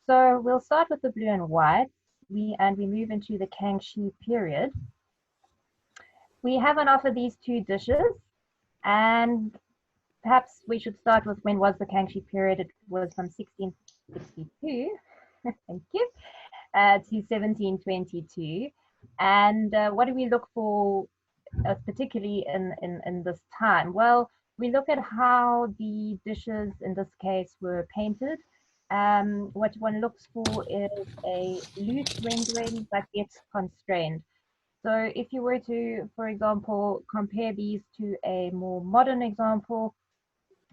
So we'll start with the blue and white. We move into the Kangxi period. We have on offer these two dishes, and perhaps we should start with when was the Kangxi period. It was from 1662, thank you, to 1722. And what do we look for, particularly in this time? Well, we look at how the dishes in this case were painted. What one looks for is a loose rendering but yet constrained. So if you were to, for example, compare these to a more modern example,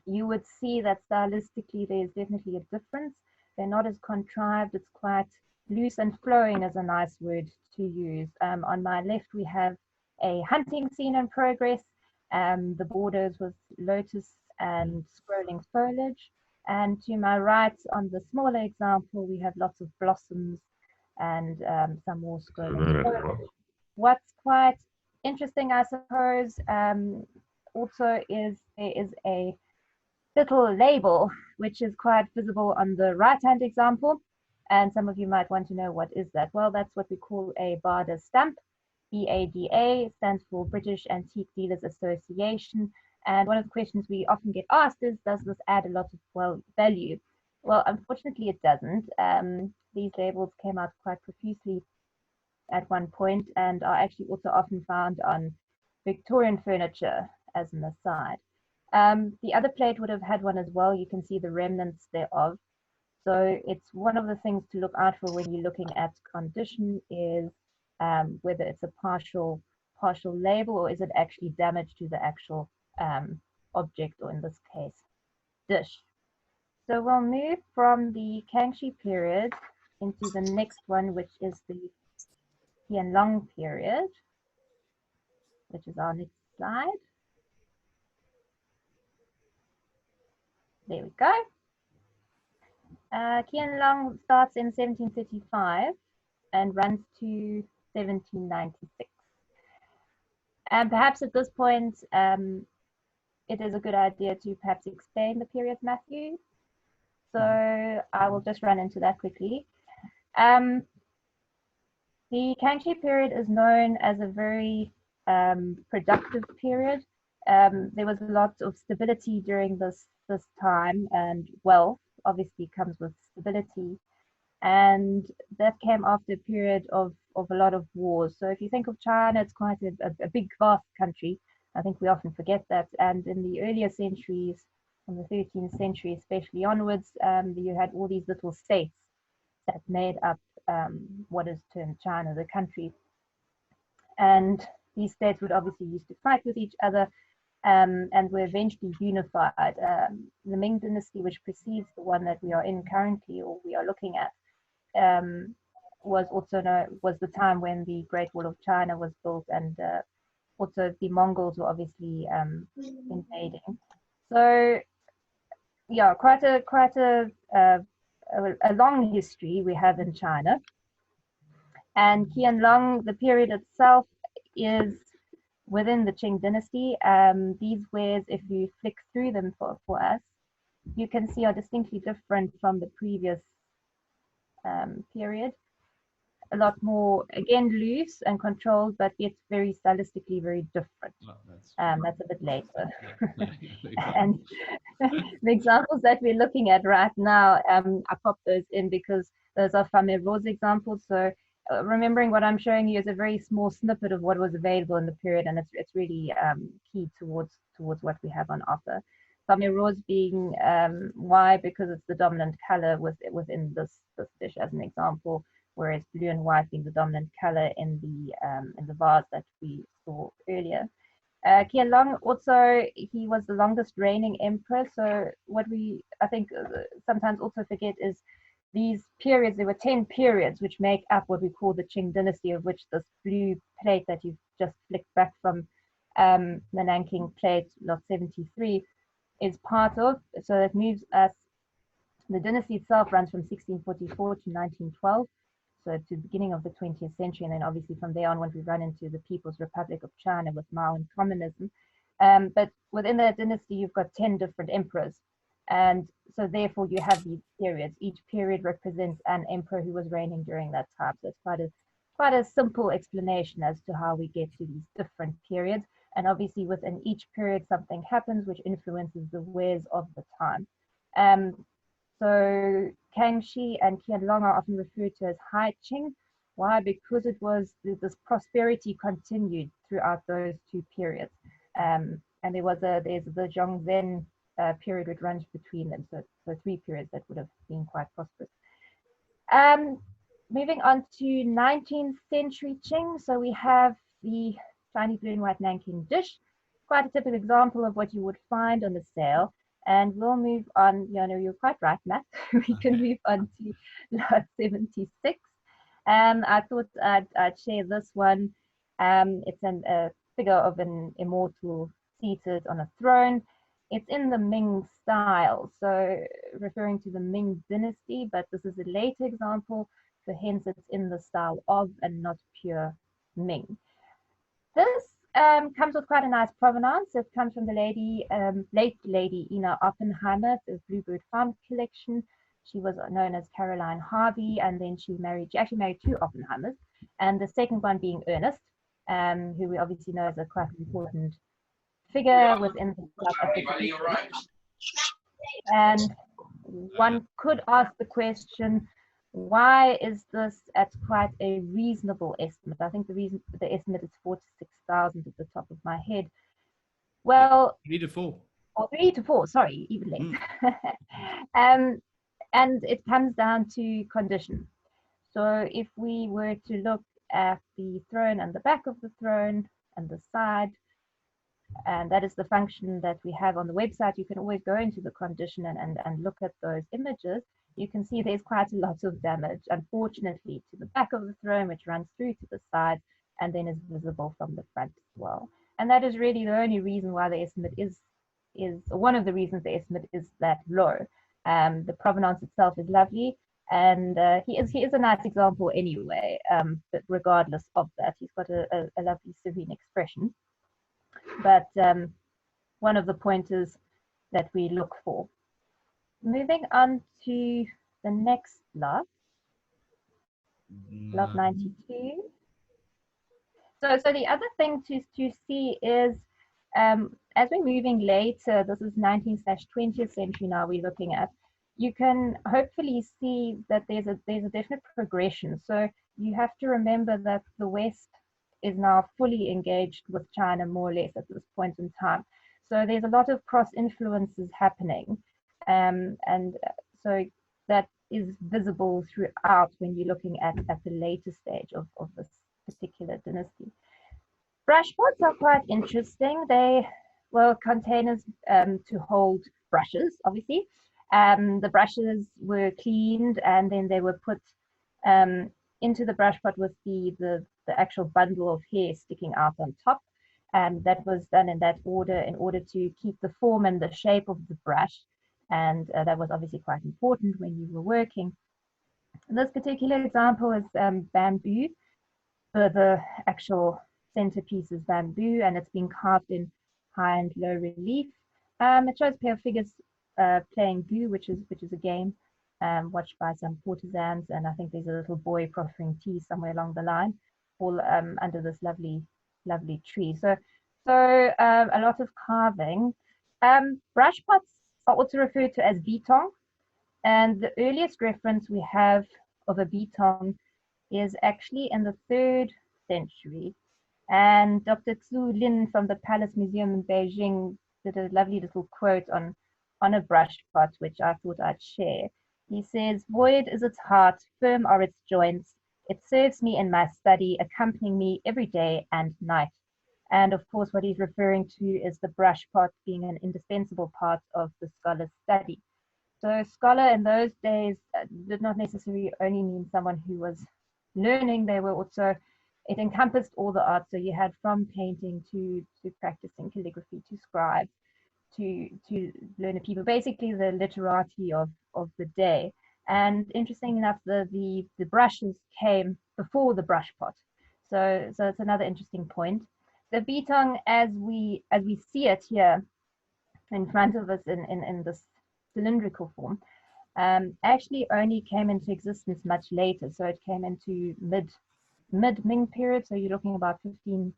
you would see that stylistically there's definitely a difference. They're not as contrived. It's quite loose, and flowing is a nice word to use. On my left, we have a hunting scene in progress. The borders with lotus and scrolling foliage. And to my right, on the smaller example, we have lots of blossoms and some more scrolling foliage. What's quite interesting, I suppose, also is there is a little label which is quite visible on the right-hand example, and some of you might want to know what is that. Well, that's what we call a BADA stamp. BADA stands for British Antique Dealers Association, and one of the questions we often get asked is, does this add a lot of value? Well, unfortunately it doesn't. These labels came out quite profusely at one point and are actually also often found on Victorian furniture as an aside. The other plate would have had one as well. You can see the remnants thereof. So it's one of the things to look out for when you're looking at condition is whether it's a partial label or is it actually damage to the actual object, or in this case, dish. So we'll move from the Kangxi period into the next one, which is the Qianlong period, which is our next slide. There we go. Qianlong starts in 1735 and runs to 1796. And perhaps at this point, it is a good idea to perhaps explain the period, Matthew. So I will just run into that quickly. The Kangxi period is known as a very productive period. There was a lot of stability during this time, and wealth obviously comes with stability. And that came after a period of a lot of wars. So if you think of China, it's quite a big, vast country. I think we often forget that. And in the earlier centuries, from the 13th century especially onwards, you had all these little states that made up what is termed China, the country. And these states would obviously used to fight with each other, and were eventually unified. The Ming Dynasty, which precedes the one that we are in currently, or we are looking at, was the time when the Great Wall of China was built, and also the Mongols were obviously invading. So yeah, quite a long history we have in China. And Qianlong, the period itself, is within the Qing Dynasty. These wares, if you flick through them for us, you can see are distinctly different from the previous period. A lot more, again, loose and controlled, but yet very stylistically very different. Oh, that's a bit later. And the examples that we're looking at right now, I popped those in because those are famille-rose examples. So remembering what I'm showing you is a very small snippet of what was available in the period, and it's really key towards what we have on offer. Famille-rose being why? Because it's the dominant color within this dish, as an example, whereas blue and white being the dominant color in the vase that we saw earlier. Qianlong also, he was the longest reigning emperor. So what we, I think, sometimes also forget is these periods, there were 10 periods which make up what we call the Qing Dynasty, of which this blue plate that you've just flicked back from the Nanking plate, lot 73, is part of. So it moves us, the dynasty itself runs from 1644 to 1912. So to the beginning of the 20th century, and then obviously from there on, when we run into the People's Republic of China with Mao and communism. But within that dynasty, you've got 10 different emperors. And so therefore you have these periods. Each period represents an emperor who was reigning during that time. So it's quite a simple explanation as to how we get to these different periods. And obviously within each period something happens which influences the wares of the time. So Kangxi and Qianlong are often referred to as High Qing. Why? Because it was this prosperity continued throughout those two periods. And there's the Zhongzhen period which runs between them. So three periods that would have been quite prosperous. Moving on to 19th century Qing. So we have the Chinese blue and white Nanking dish. Quite a typical example of what you would find on the sale. And we'll move on, you're quite right, Matt. We can move on to lot 76. I thought I'd share this one. It's a figure of an immortal seated on a throne. It's in the Ming style, so referring to the Ming Dynasty, but this is a later example, so hence it's in the style of and not pure Ming. This comes with quite a nice provenance. It comes from the late lady Ina Oppenheimer, the Bluebird Farm collection. She was known as Caroline Harvey, and then she actually married two Oppenheimers, and the second one being Ernest, who we obviously know is a quite important figure within the South African. And one could ask the question, why is this at quite a reasonable estimate? I think the estimate is 46,000 at the top of my head. Well, 3 to 4. Or 3 to 4, sorry, even less. And it comes down to condition. So if we were to look at the throne and the back of the throne and the side, and that is the function that we have on the website, you can always go into the condition and look at those images. You can see there's quite a lot of damage, unfortunately, to the back of the throne, which runs through to the side and then is visible from the front as well. And that is really the only reason why the estimate is one of the reasons the estimate is that low. The provenance itself is lovely, and he is a nice example anyway, but regardless of that, he's got a lovely serene expression. But one of the pointers that we look for. Moving on to the next lot, lot 92. So the other thing to see is, as we're moving later, this is 19th/20th century now we're looking at, you can hopefully see that there's a definite progression. So you have to remember that the West is now fully engaged with China more or less at this point in time. So there's a lot of cross influences happening. And so that is visible throughout when you're looking at the later stage of this particular dynasty. Brush pots are quite interesting. They were containers to hold brushes, obviously. The brushes were cleaned and then they were put into the brush pot with the actual bundle of hair sticking out on top. And that was done in that order in order to keep the form and the shape of the brush. And that was obviously quite important when you were working. This particular example is bamboo. The actual centerpiece is bamboo, and it's been carved in high and low relief. It shows a pair of figures playing Go, which is a game watched by some courtesans, and I think there's a little boy proffering tea somewhere along the line, all under this lovely tree. So a lot of carving. Brush pots are also referred to as bitong, and the earliest reference we have of a bitong is actually in the 3rd century. And Dr. Zhu Lin from the Palace Museum in Beijing did a lovely little quote on a brush pot, which I thought I'd share. He says, "Void is its heart, firm are its joints. It serves me in my study, accompanying me every day and night." And of course, what he's referring to is the brush pot being an indispensable part of the scholar's study. So scholar in those days did not necessarily only mean someone who was learning. They were also, it encompassed all the arts. So you had from painting to practicing calligraphy, to scribes, to learner people, basically the literati of the day. And interesting enough, the brushes came before the brush pot. So it's another interesting point. The bitong, as we see it here in front of us in this cylindrical form, actually only came into existence much later. So it came into mid-Ming period. So you're looking about 16th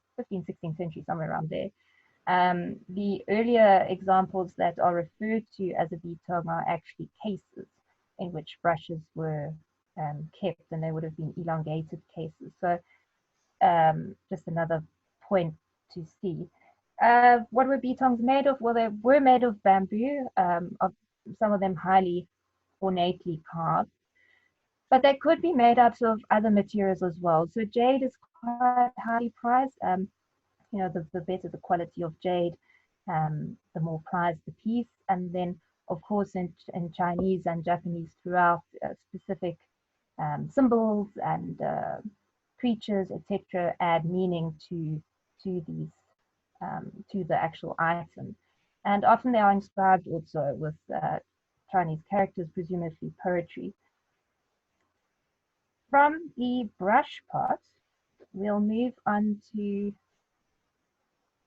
century, somewhere around there. The earlier examples that are referred to as a bitong are actually cases in which brushes were kept, and they would have been elongated cases. So just another point to see. What were bitongs made of? Well, they were made of bamboo, of some of them highly ornately carved, but they could be made out of other materials as well. So jade is quite highly prized. You know, the better the quality of jade, the more prized the piece. And then, of course, in Chinese and Japanese throughout, specific symbols and creatures, etc., add meaning to these to the actual item. And often they are inscribed also with Chinese characters, presumably poetry. From the brush pot, we'll move on to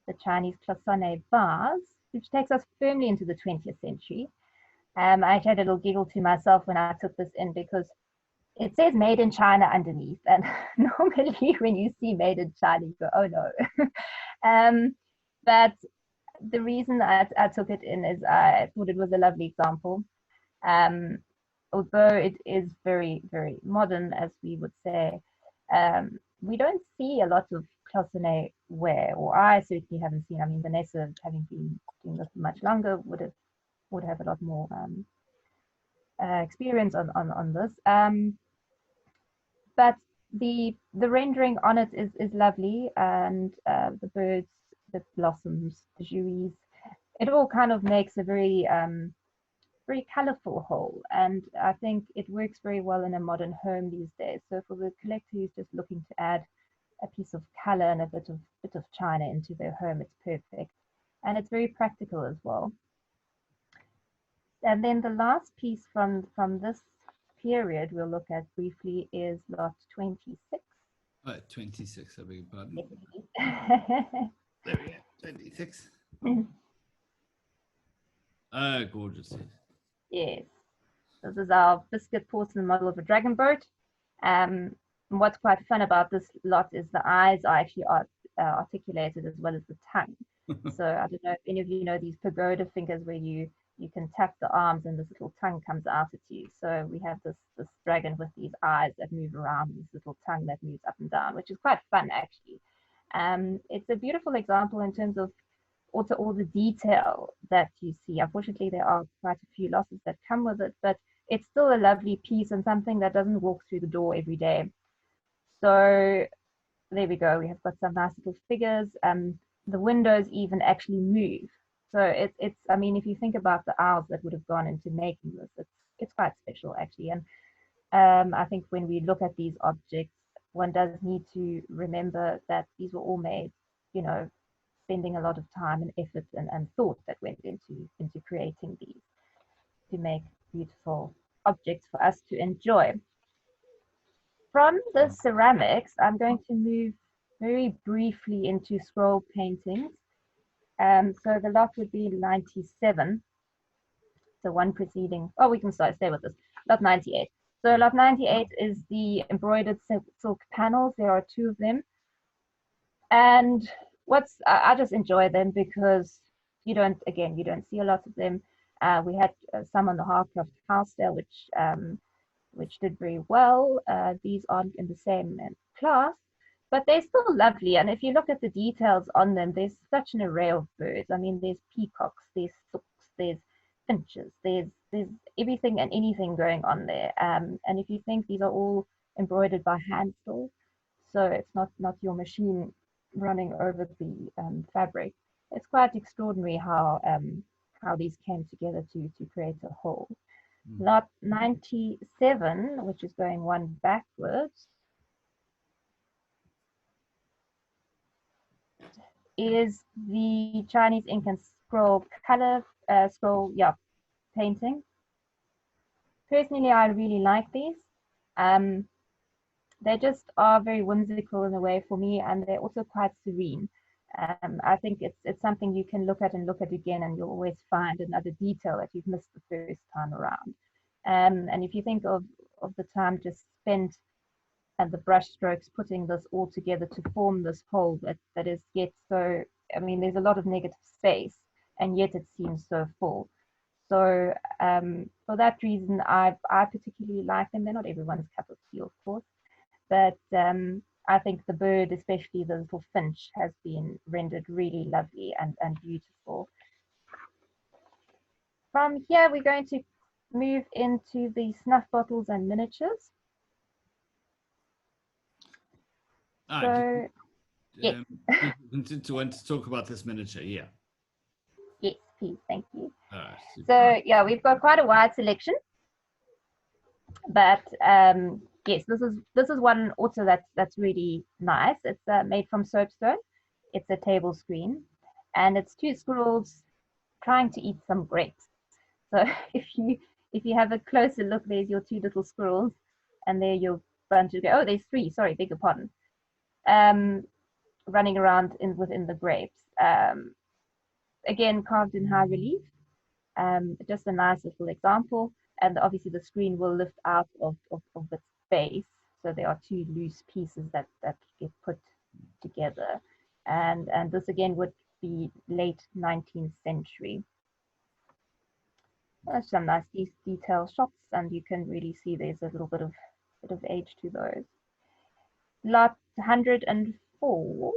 the Chinese cloisonné vase, which takes us firmly into the 20th century. I had a little giggle to myself when I took this in because it says made in China underneath, and normally when you see made in China, you go, oh no. But the reason I took it in is I thought it was a lovely example. Although it is very, very modern, as we would say, we don't see a lot of cloisonné ware, or I certainly haven't seen. I mean, Vanessa, having been doing this much longer, would have a lot more experience on this. But the rendering on it is lovely, and the birds, the blossoms, the jewelries, it all kind of makes a very very colorful whole, and I think it works very well in a modern home these days. So for the collector who's just looking to add a piece of color and a bit of china into their home, it's perfect, and it's very practical as well. And then the last piece from this period we'll look at briefly is lot 26. 26, I beg your pardon. There we go, 26. Gorgeous. Yes, this is our biscuit porcelain model of a dragon boat. What's quite fun about this lot is the eyes are actually articulated as well as the tongue. So I don't know if any of you know these pagoda fingers where you can tap the arms and this little tongue comes out at you. So we have this dragon with these eyes that move around, this little tongue that moves up and down, which is quite fun actually. It's a beautiful example in terms of also all the detail that you see. Unfortunately, there are quite a few losses that come with it, but it's still a lovely piece and something that doesn't walk through the door every day. So there we go. We have got some nice little figures. The windows even actually move. So it's I mean, if you think about the hours that would have gone into making this, it's quite special actually. And I think when we look at these objects, one does need to remember that these were all made, you know, spending a lot of time and effort and thought that went into creating these to make beautiful objects for us to enjoy. From the ceramics, I'm going to move very briefly into scroll paintings. So the lot would be 97. So one preceding, oh, we can stay with this, lot 98. So lot 98 is the embroidered silk panels. There are two of them. And I just enjoy them because you don't see a lot of them. We had some on the Harcroft house there, which did very well. These aren't in the same class, but they're still lovely. And if you look at the details on them, there's such an array of birds. I mean, there's peacocks, there's stooks, there's finches, there's everything and anything going on there. And if you think these are all embroidered by hand still, so it's not your machine running over the fabric. It's quite extraordinary how these came together to create a whole. Lot 97, which is going one backwards, is the Chinese ink and scroll color painting. Personally, I really like these. They just are very whimsical in a way for me, and they're also quite serene. I think it's something you can look at and look at again, and you'll always find another detail that you've missed the first time around. And if you think of the time just spent and the brush strokes putting this all together to form this whole that is yet so, I mean, there's a lot of negative space, and yet it seems so full. So for that reason, I particularly like them. They're not everyone's cup of tea, of course, but I think the bird, especially the little finch, has been rendered really lovely and beautiful. From here, we're going to move into the snuff bottles and miniatures. So, yes. To want to talk about this miniature, yeah. Yes, please, thank you. Super. So yeah, we've got quite a wide selection, but yes, this is one also that's really nice. It's made from soapstone. It's a table screen, and it's two squirrels trying to eat some grapes. So if you have a closer look, there's your two little squirrels, and there your bunch of, oh, there's three. Sorry, beg your pardon. Running around within the grapes. Again, carved in high relief. Just a nice little example. And obviously the screen will lift out of its base. So there are two loose pieces that get put together. And this again would be late 19th century. There's some nice detail shots, and you can really see there's a little bit of age to those. Lot 104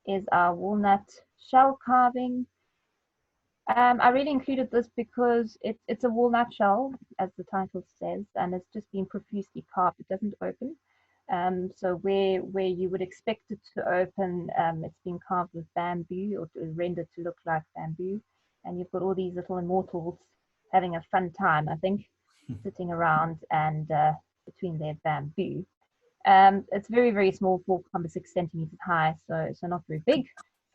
is our walnut shell carving. I really included this because it's a walnut shell, as the title says, and it's just been profusely carved. It doesn't open. So where you would expect it to open, it's been carved with bamboo, or rendered to look like bamboo. And you've got all these little immortals having a fun time, I think, sitting around and between their bamboo. It's very, very small, 4.6 centimeters high, so not very big,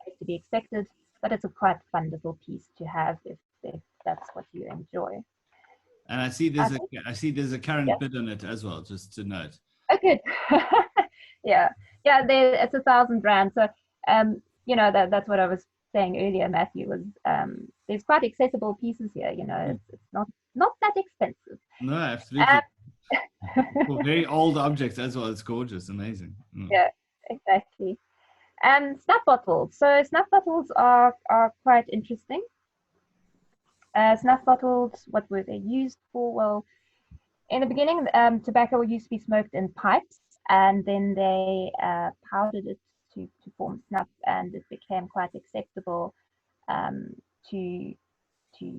as to be expected, but it's a quite fun little piece to have if that's what you enjoy. And I see there's a current bid on it as well, just to note. Oh, good. yeah, it's 1,000 rand. So you know, that's what I was saying earlier, Matthew, was there's quite accessible pieces here. You know, it's not that expensive. No, absolutely. For very old objects as well, it's gorgeous, amazing. Yeah, exactly. Snuff bottles. So snuff bottles are quite interesting. Snuff bottles, what were they used for? Well, in the beginning, tobacco used to be smoked in pipes, and then they powdered it to form snuff, and it became quite acceptable to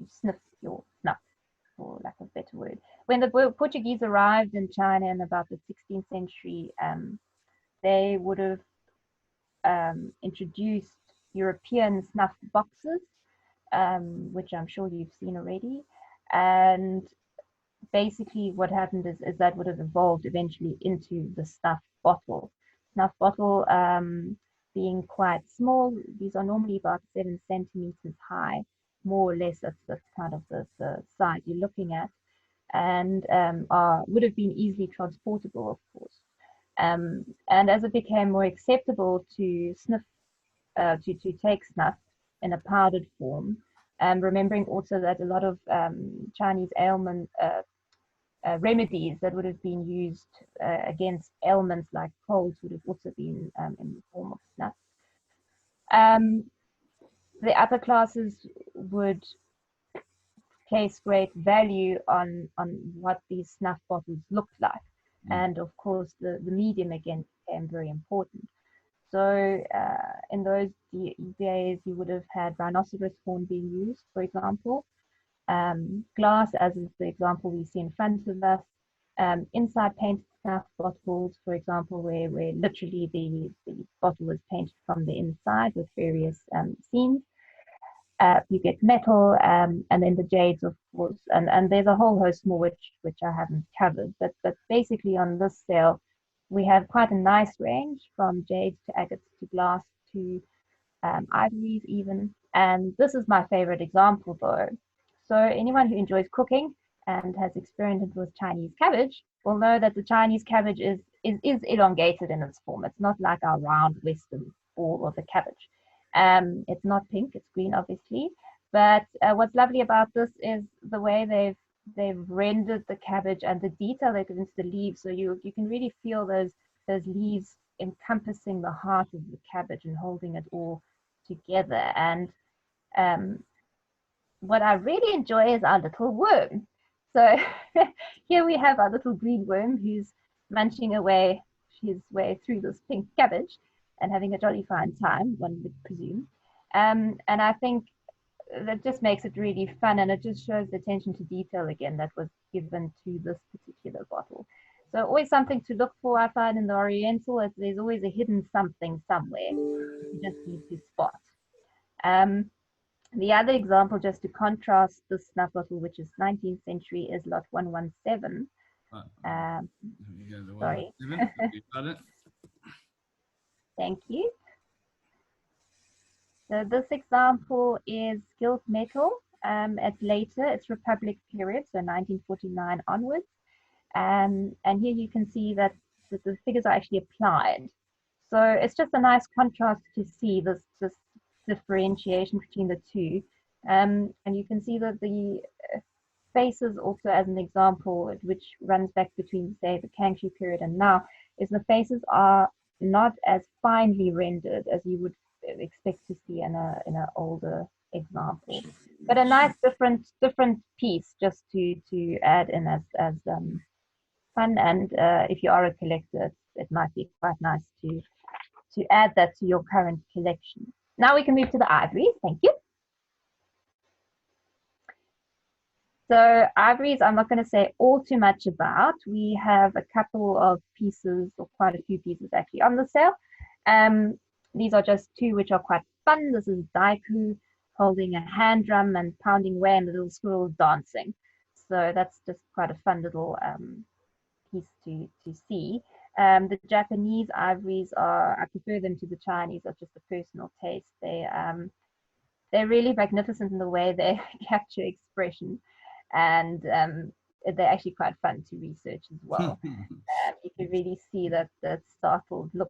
sniff your snuff, for lack of a better word. When the Portuguese arrived in China in about the 16th century, they would have introduced European snuff boxes, which I'm sure you've seen already. And basically what happened is that would have evolved eventually into the snuff bottle. Snuff bottle being quite small. These are normally about 7 centimeters high, more or less. That's kind of the size you're looking at, and would have been easily transportable, of course. And as it became more acceptable to sniff, to take snuff in a powdered form, remembering also that a lot of Chinese ailment remedies that would have been used against ailments like colds would have also been in the form of snuff. The upper classes would place great value on what these snuff bottles looked like. And of course, the medium again became very important. So in those days, you would have had rhinoceros horn being used, for example. Glass, as is the example we see in front of us. Inside painted snuff bottles, for example, where literally the bottle was painted from the inside with various scenes. You get metal, and then the jades, of course, and there's a whole host more which I haven't covered. But basically on this sale, we have quite a nice range from jades to agates to glass to ivories even. And this is my favorite example though. So anyone who enjoys cooking and has experimented with Chinese cabbage will know that the Chinese cabbage is elongated in its form. It's not like our round Western all of the cabbage. It's not pink, it's green, obviously. But what's lovely about this is the way they've rendered the cabbage and the detail they give into the leaves. So you can really feel those leaves encompassing the heart of the cabbage and holding it all together. And what I really enjoy is our little worm. So here we have our little green worm who's munching away his way through this pink cabbage and having a jolly fine time, one would presume. And I think that just makes it really fun, and it just shows the attention to detail again that was given to this particular bottle. So always something to look for, I find, in the Oriental. There's always a hidden something somewhere you just need to spot. The other example, just to contrast this snuff bottle, which is 19th century, is lot 117. Sorry. You got it. Thank you. So this example is gilt metal. It's later, it's Republic period, so 1949 onwards. And here you can see that the figures are actually applied. So it's just a nice contrast to see this differentiation between the two. And you can see that the faces also, as an example, which runs back between, say, the Kangxi period and now, is the faces are not as finely rendered as you would expect to see in an older example, but a nice different piece just to add in as fun. And if you are a collector, it might be quite nice to add that to your current collection. Now we can move to the ivories. Thank you. So ivories, I'm not going to say all too much about. We have a couple of pieces, or quite a few pieces actually, on the sale. These are just two which are quite fun. This is daiku holding a hand drum and pounding away, and the little squirrel dancing. So that's just quite a fun little piece to see. The Japanese ivories I prefer them to the Chinese. That's just a personal taste. They're really magnificent in the way they capture expression, and they're actually quite fun to research as well. You can really see that startled look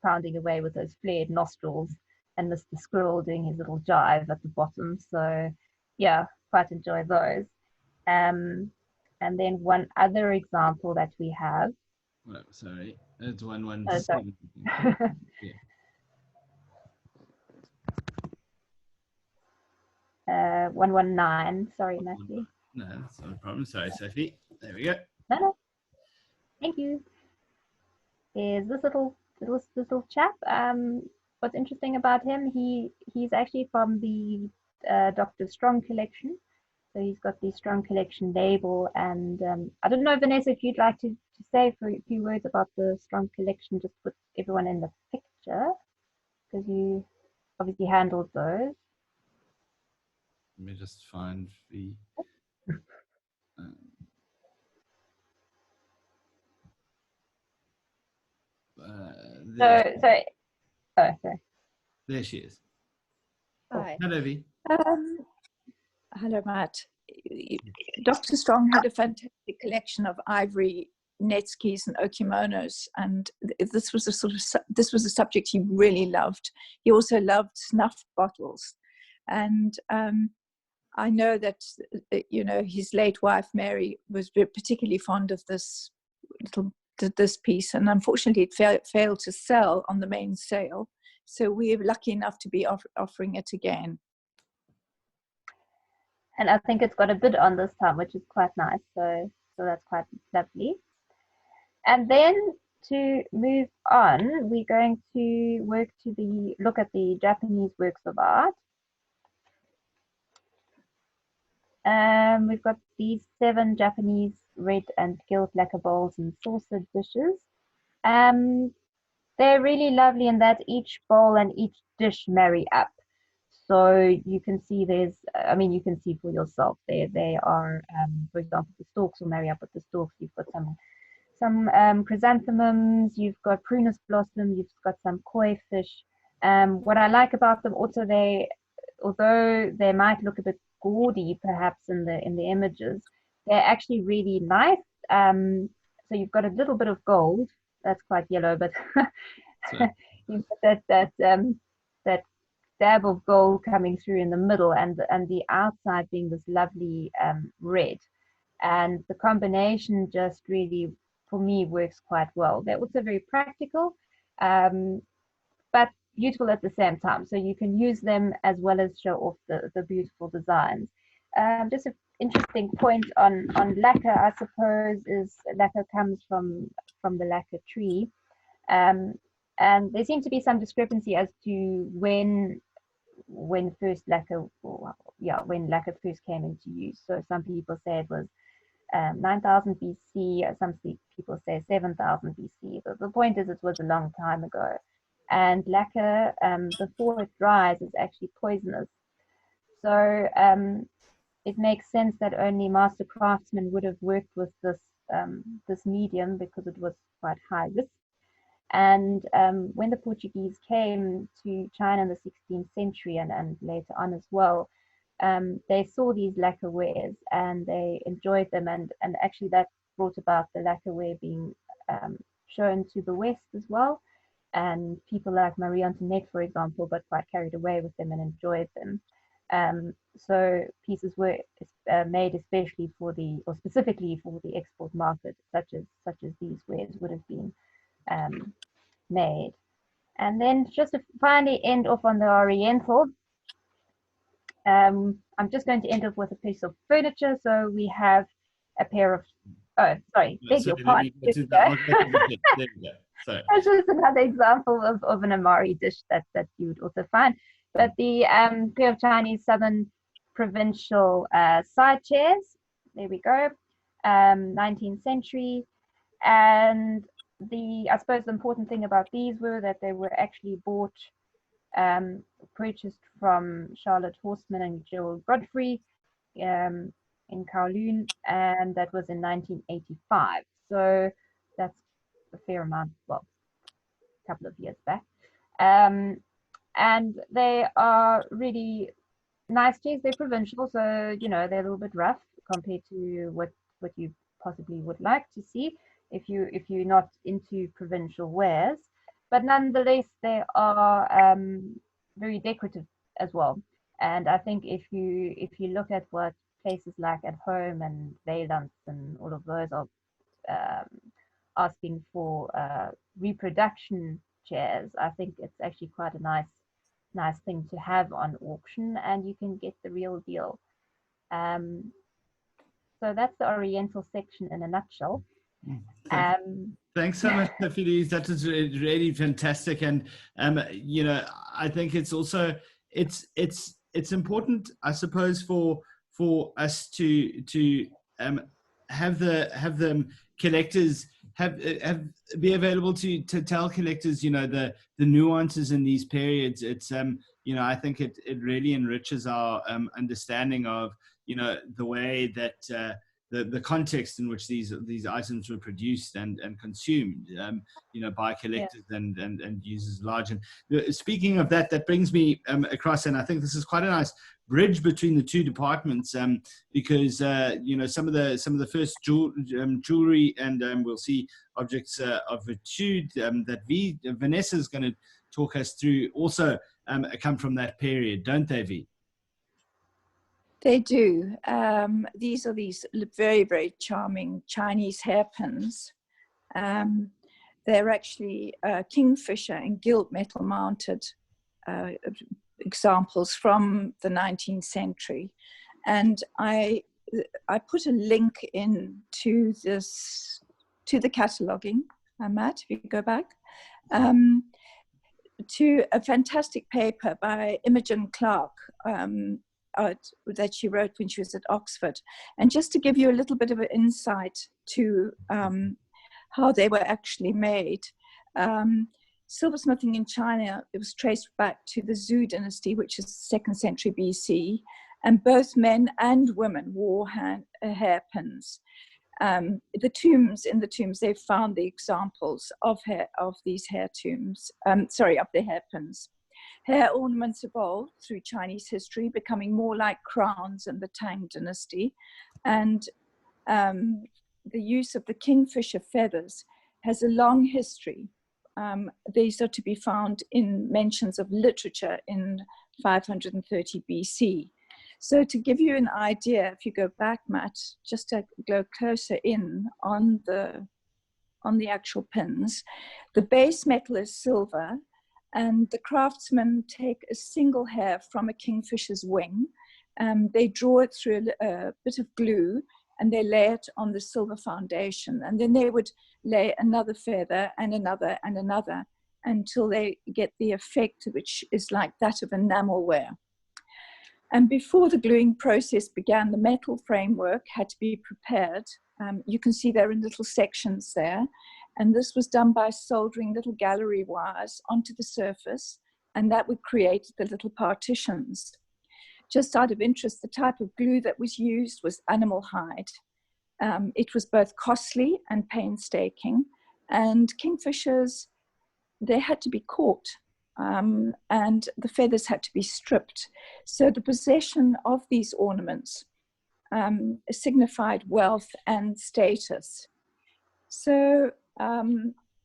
pounding away with those flared nostrils, and Mr. Squirrel doing his little jive at the bottom. So yeah, quite enjoy those. And then one other example that we have. Oh, sorry, it's 117. Oh, sorry. Yeah. 119. Sorry, Matthew. No, that's not a problem. Sorry, Sophie. There we go. No. Thank you. Is this little chap? What's interesting about him? He's actually from the Dr. Strong collection. So he's got the Strong collection label, and I don't know, Vanessa, if you'd like to say a few words about the Strong collection, just put everyone in the picture, because you obviously handled those. Let me just find the. Sorry. There she is. Hi. Hello, Vi. Hello, Matt. Dr. Strong had a fantastic collection of ivory netskis and okimonos, and this was a subject he really loved. He also loved snuff bottles, and I know that his late wife Mary was particularly fond of this piece, and unfortunately it failed to sell on the main sale. So we're lucky enough to be offering it again. And I think it's got a bid on this time, which is quite nice. So that's quite lovely. And then to move on, we're going to look at the Japanese works of art. We've got these 7 Japanese red and gilt lacquer bowls and saucer dishes. They're really lovely in that each bowl and each dish marry up. So you can see you can see for yourself. They are, for example, the stalks will marry up with the stalks. You've got some chrysanthemums, you've got prunus blossom, you've got some koi fish. What I like about them also, although they might look a bit gaudy perhaps in the images, they're actually really nice. So you've got a little bit of gold. That's quite yellow, but You've got that dab of gold coming through in the middle, and the outside being this lovely red. And the combination just really, for me, works quite well. They're also very practical, but beautiful at the same time. So you can use them as well as show off the beautiful designs. Just an interesting point on lacquer, I suppose, is lacquer comes from the lacquer tree. And there seems to be some discrepancy as to when first lacquer, when lacquer first came into use. So some people say it was 9,000 BC, some people say 7,000 BC. But the point is, it was a long time ago. And lacquer, before it dries, is actually poisonous. So it makes sense that only master craftsmen would have worked with this medium, because it was quite high risk. And when the Portuguese came to China in the 16th century and later on as well, they saw these lacquerwares and they enjoyed them, and actually that brought about the lacquerware being shown to the West as well. And people like Marie Antoinette, for example, got quite carried away with them and enjoyed them. So pieces were made especially or specifically for the export market, such as these wares would have been made. And then just to finally end off on the Oriental, I'm just going to end up with a piece of furniture. So we have a pair of, oh, sorry, beg your pardon. That's just another example of an Amari dish that you would also find. But the pair of Chinese Southern provincial side chairs, there we go, 19th century. And I suppose the important thing about these were that they were actually purchased from Charlotte Horseman and Gerald Godfrey in Kowloon, and that was in 1985. So that's a fair amount, well, a couple of years back. And they are really nice chairs. They're provincial, so they're a little bit rough compared to what you possibly would like to see if you're not into provincial wares. But nonetheless, they are very decorative as well. And I think if you look at what places like At Home and Valence and all of those are asking for reproduction chairs, I think it's actually quite a nice thing to have on auction, and you can get the real deal. So that's the Oriental section in a nutshell. Thanks so much, Sophie-Louise. That is really fantastic, and I think it's also it's important, I suppose, for us to have the collectors be available to tell collectors the nuances in these periods. It's I think it really enriches our understanding of the way that the context in which these items were produced and consumed by collectors and users large. And speaking of that brings me across, and I think this is quite a nice bridge between the two departments, because some of the first jewelry and we'll see objects of virtu that Vanessa is going to talk us through also come from that period, don't they, V? They do. These are very, very charming Chinese hairpins. They're actually kingfisher and gilt metal mounted examples from the 19th century. And I put a link in to the cataloguing, Matt, if you go back, to a fantastic paper by Imogen Clark, that she wrote when she was at Oxford. And just to give you a little bit of an insight to how they were actually made, silversmithing in China, it was traced back to the Zhou dynasty, which is 2nd century BC, and both men and women wore hairpins. In the tombs, they've found the examples of these hair tombs, of the hairpins. Hair ornaments evolved through Chinese history, becoming more like crowns in the Tang dynasty. And the use of the kingfisher feathers has a long history these are to be found in mentions of literature in 530 BC. So to give you an idea, if you go back, Matt, just to go closer in on the actual pins, the base metal is silver, and the craftsmen take a single hair from a kingfisher's wing. They draw it through a bit of glue, and they lay it on the silver foundation. And then they would lay another feather and another and another until they get the effect, which is like that of enamel ware. And before the gluing process began, the metal framework had to be prepared. You can see they're in little sections there. And this was done by soldering little gallery wires onto the surface, and that would create the little partitions. Just out of interest, the type of glue that was used was animal hide. It was both costly and painstaking, and kingfishers, they had to be caught, and the feathers had to be stripped. So the possession of these ornaments signified wealth and status. So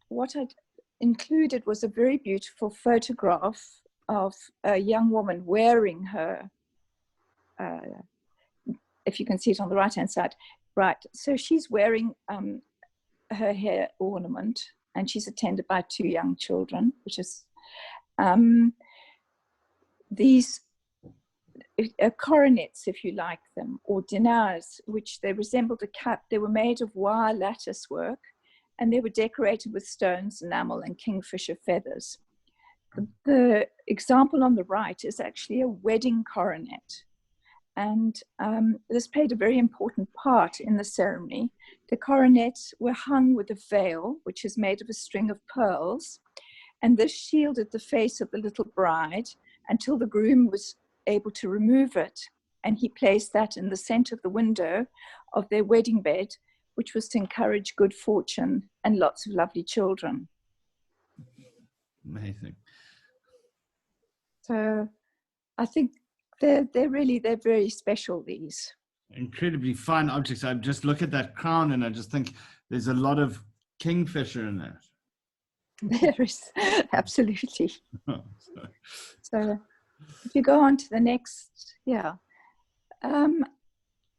what I'd included was a very beautiful photograph of a young woman wearing her, if you can see it on the right-hand side, right. So she's wearing her hair ornament, and she's attended by 2 young children, which is these coronets, if you like them, or dinars, which they resembled a cap. They were made of wire lattice work, and they were decorated with stones, enamel, and kingfisher feathers. The example on the right is actually a wedding coronet. And this played a very important part in the ceremony. The coronets were hung with a veil, which is made of a string of pearls, and this shielded the face of the little bride until the groom was able to remove it. And he placed that in the center of the window of their wedding bed, which was to encourage good fortune and lots of lovely children. Amazing. So I think they're very special, these. Incredibly fine objects. I just look at that crown and I just think there's a lot of kingfisher in there. There is, absolutely. So if you go on to the next, yeah.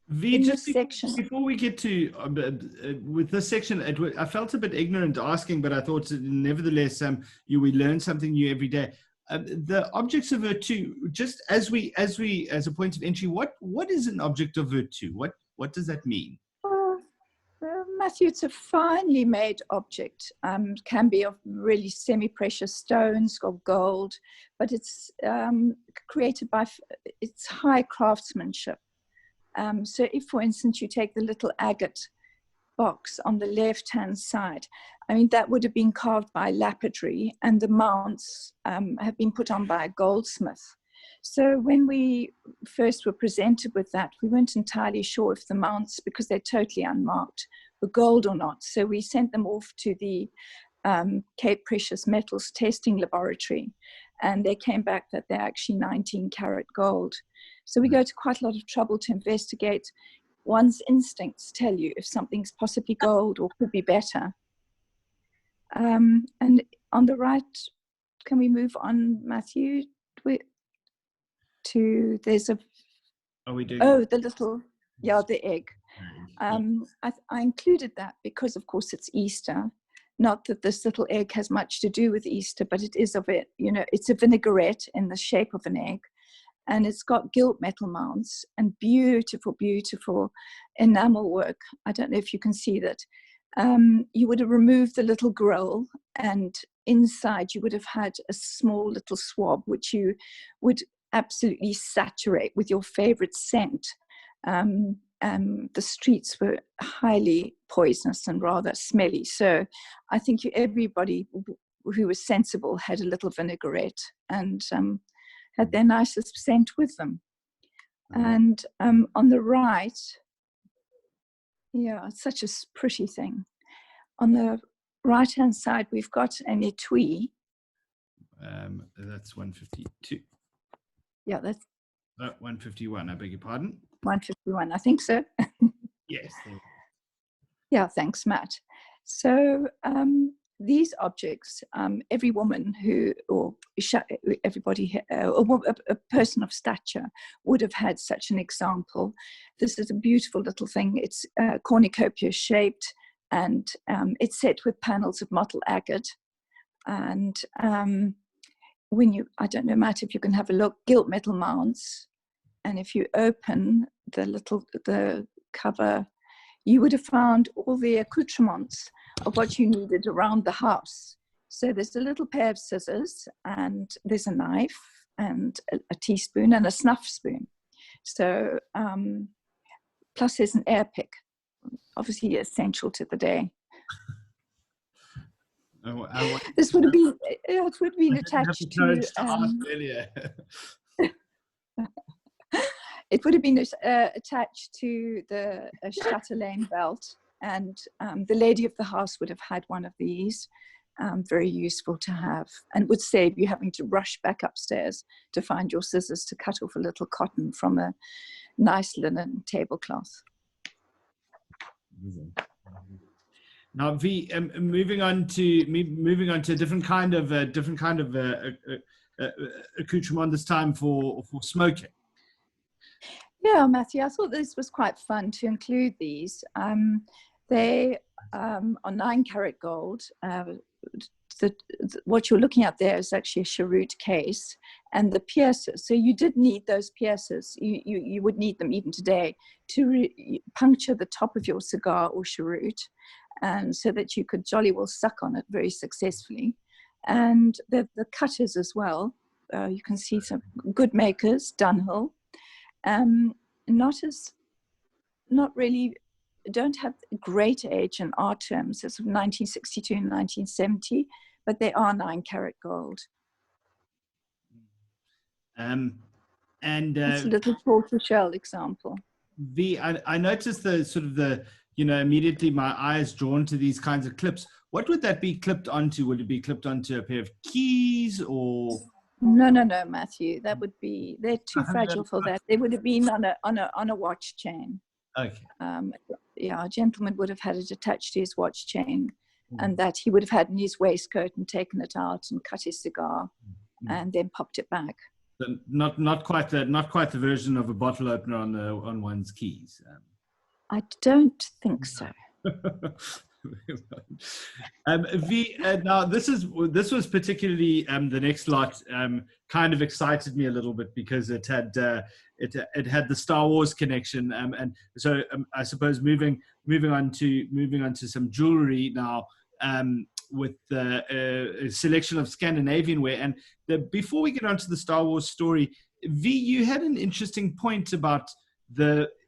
V, just before we get to with this section, I felt a bit ignorant asking, but I thought nevertheless, we learn something new every day. The objects of virtue, just as a point of entry, what is an object of virtue? What does that mean? Matthew, it's a finely made object. Can be of really semi-precious stones or gold, but it's created by its high craftsmanship. So if, for instance, you take the little agate box on the left-hand side, I mean, that would have been carved by lapidary, and the mounts have been put on by a goldsmith. So when we first were presented with that, we weren't entirely sure if the mounts, because they're totally unmarked, were gold or not. So we sent them off to the Cape Precious Metals Testing Laboratory, and they came back that they're actually 19-karat gold. So we go to quite a lot of trouble to investigate. One's instincts tell you if something's possibly gold or could be better. And on the right, can we move on, Matthew? There's a... Are we doing? Oh, the little, yeah, the egg. I included that because, of course, it's Easter. Not that this little egg has much to do with Easter, but it is of it. You know, it's a vinaigrette in the shape of an egg, and it's got gilt metal mounts and beautiful, beautiful enamel work. I don't know if you can see that. You would have removed the little grill, and inside you would have had a small little swab, which you would absolutely saturate with your favorite scent. The streets were highly poisonous and rather smelly. So I think everybody who was sensible had a little vinaigrette and had their nicest scent with them. And on the right, yeah, it's such a pretty thing. On the right-hand side, we've got an etui. That's 152. Yeah, that's 151. I beg your pardon. 151, I think so. Yes. Yeah, thanks, Matt. So these objects, every woman who, or everybody, a person of stature would have had such an example. This is a beautiful little thing. It's cornucopia shaped, and it's set with panels of mottled agate. And when you, I don't know, Matt, if you can have a look, gilt metal mounts. And if you open the cover, you would have found all the accoutrements of what you needed around the house. So there's a little pair of scissors, and there's a knife, and a teaspoon, and a snuff spoon. So, plus there's an air pick, obviously essential to the day. This would have been, it would have been attached to it would have been attached to the chatelaine belt, and the lady of the house would have had one of these. Very useful to have, and would save you having to rush back upstairs to find your scissors to cut off a little cotton from a nice linen tablecloth. Now, V, moving on to a different kind of accoutrement this time for smoking. Yeah, Matthew, I thought this was quite fun to include these. They are 9-carat gold. What you're looking at there is actually a cheroot case, and the piercers. So you did need those piercers. You would need them even today to puncture the top of your cigar or cheroot, and so that you could jolly well suck on it very successfully. And the cutters as well. You can see some good makers, Dunhill. Not really, don't have great age in our terms, as of 1962 and 1970, but they are 9-carat gold. And it's a little tortoiseshell example. I noticed immediately my eyes drawn to these kinds of clips. What would that be clipped onto? Would it be clipped onto a pair of keys or? No, Matthew. That would be, they're too fragile for that. They would have been on a watch chain. Okay. Yeah, a gentleman would have had it attached to his watch chain, and that he would have had in his waistcoat and taken it out and cut his cigar, and then popped it back. So not quite the version of a bottle opener on one's keys. I don't think so. Now this was particularly the next lot kind of excited me a little bit because it had the Star Wars connection, and so I suppose moving on to some jewelry now, with a selection of Scandinavian ware. And before we get onto the Star Wars story, V, you had an interesting point about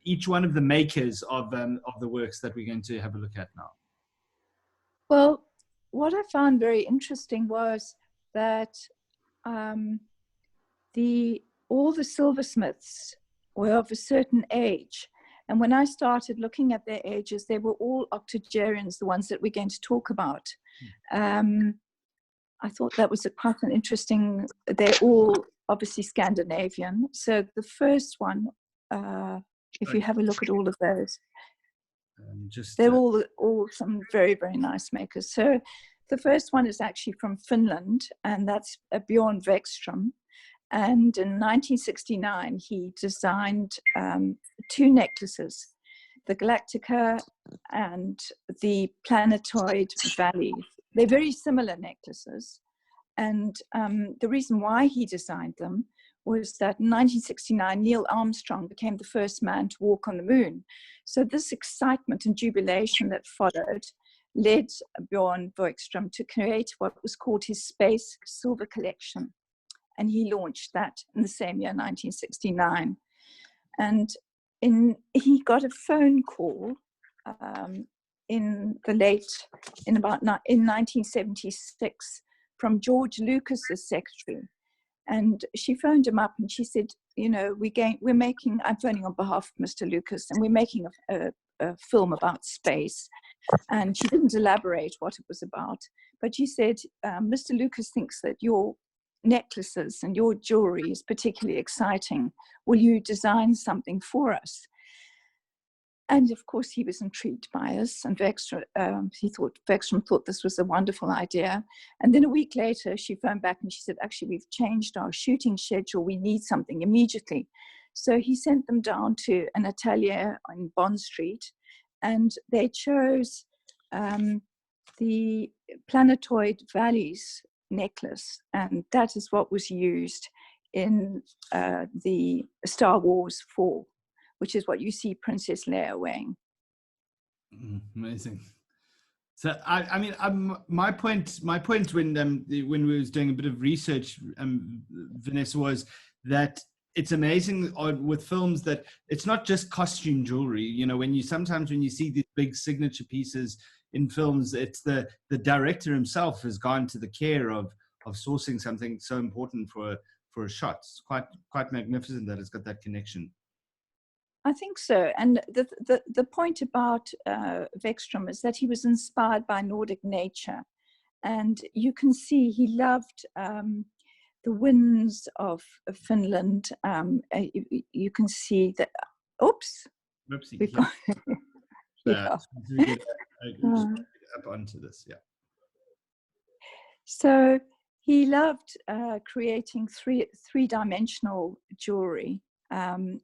each one of the makers of the works that we're going to have a look at now. Well, what I found very interesting was that all the silversmiths were of a certain age. And when I started looking at their ages, they were all octogenarians, the ones that we're going to talk about. I thought that was quite an interesting, they're all obviously Scandinavian. So the first one, if you have a look at all of those, they're all some very, very nice makers. So the first one is actually from Finland, and that's Bjorn Wexström. And in 1969, he designed 2 necklaces, the Galactica and the Planetoid Valley. They're very similar necklaces. And the reason why he designed them was that in 1969, Neil Armstrong became the first man to walk on the moon. So this excitement and jubilation that followed led Bjorn Wexström to create what was called his Space Silver Collection. And he launched that in the same year, 1969. And he got a phone call in 1976 from George Lucas's secretary. And she phoned him up and she said, I'm phoning on behalf of Mr. Lucas, and we're making a film about space. And she didn't elaborate what it was about, but she said, Mr. Lucas thinks that your necklaces and your jewelry is particularly exciting. Will you design something for us? And of course, he was intrigued by us, and Vextrom thought this was a wonderful idea. And then a week later, she phoned back and she said, actually, we've changed our shooting schedule. We need something immediately. So he sent them down to an atelier on Bond Street, and they chose the planetoid valleys necklace, and that is what was used in the Star Wars 4, which is what you see Princess Leia wearing. Amazing. So I mean, my point when we was doing a bit of research, Vanessa, was that it's amazing with films that it's not just costume jewelry. You know, when you see these big signature pieces in films, it's the director himself has gone to the care of sourcing something so important for a shot. It's quite magnificent that it's got that connection. I think so. And the point about Vextrom is that he was inspired by Nordic nature. And you can see he loved the winds of Finland. You can see that, oops. Oopsie, yeah. Up onto this, yeah. So he loved creating three-dimensional jewelry. And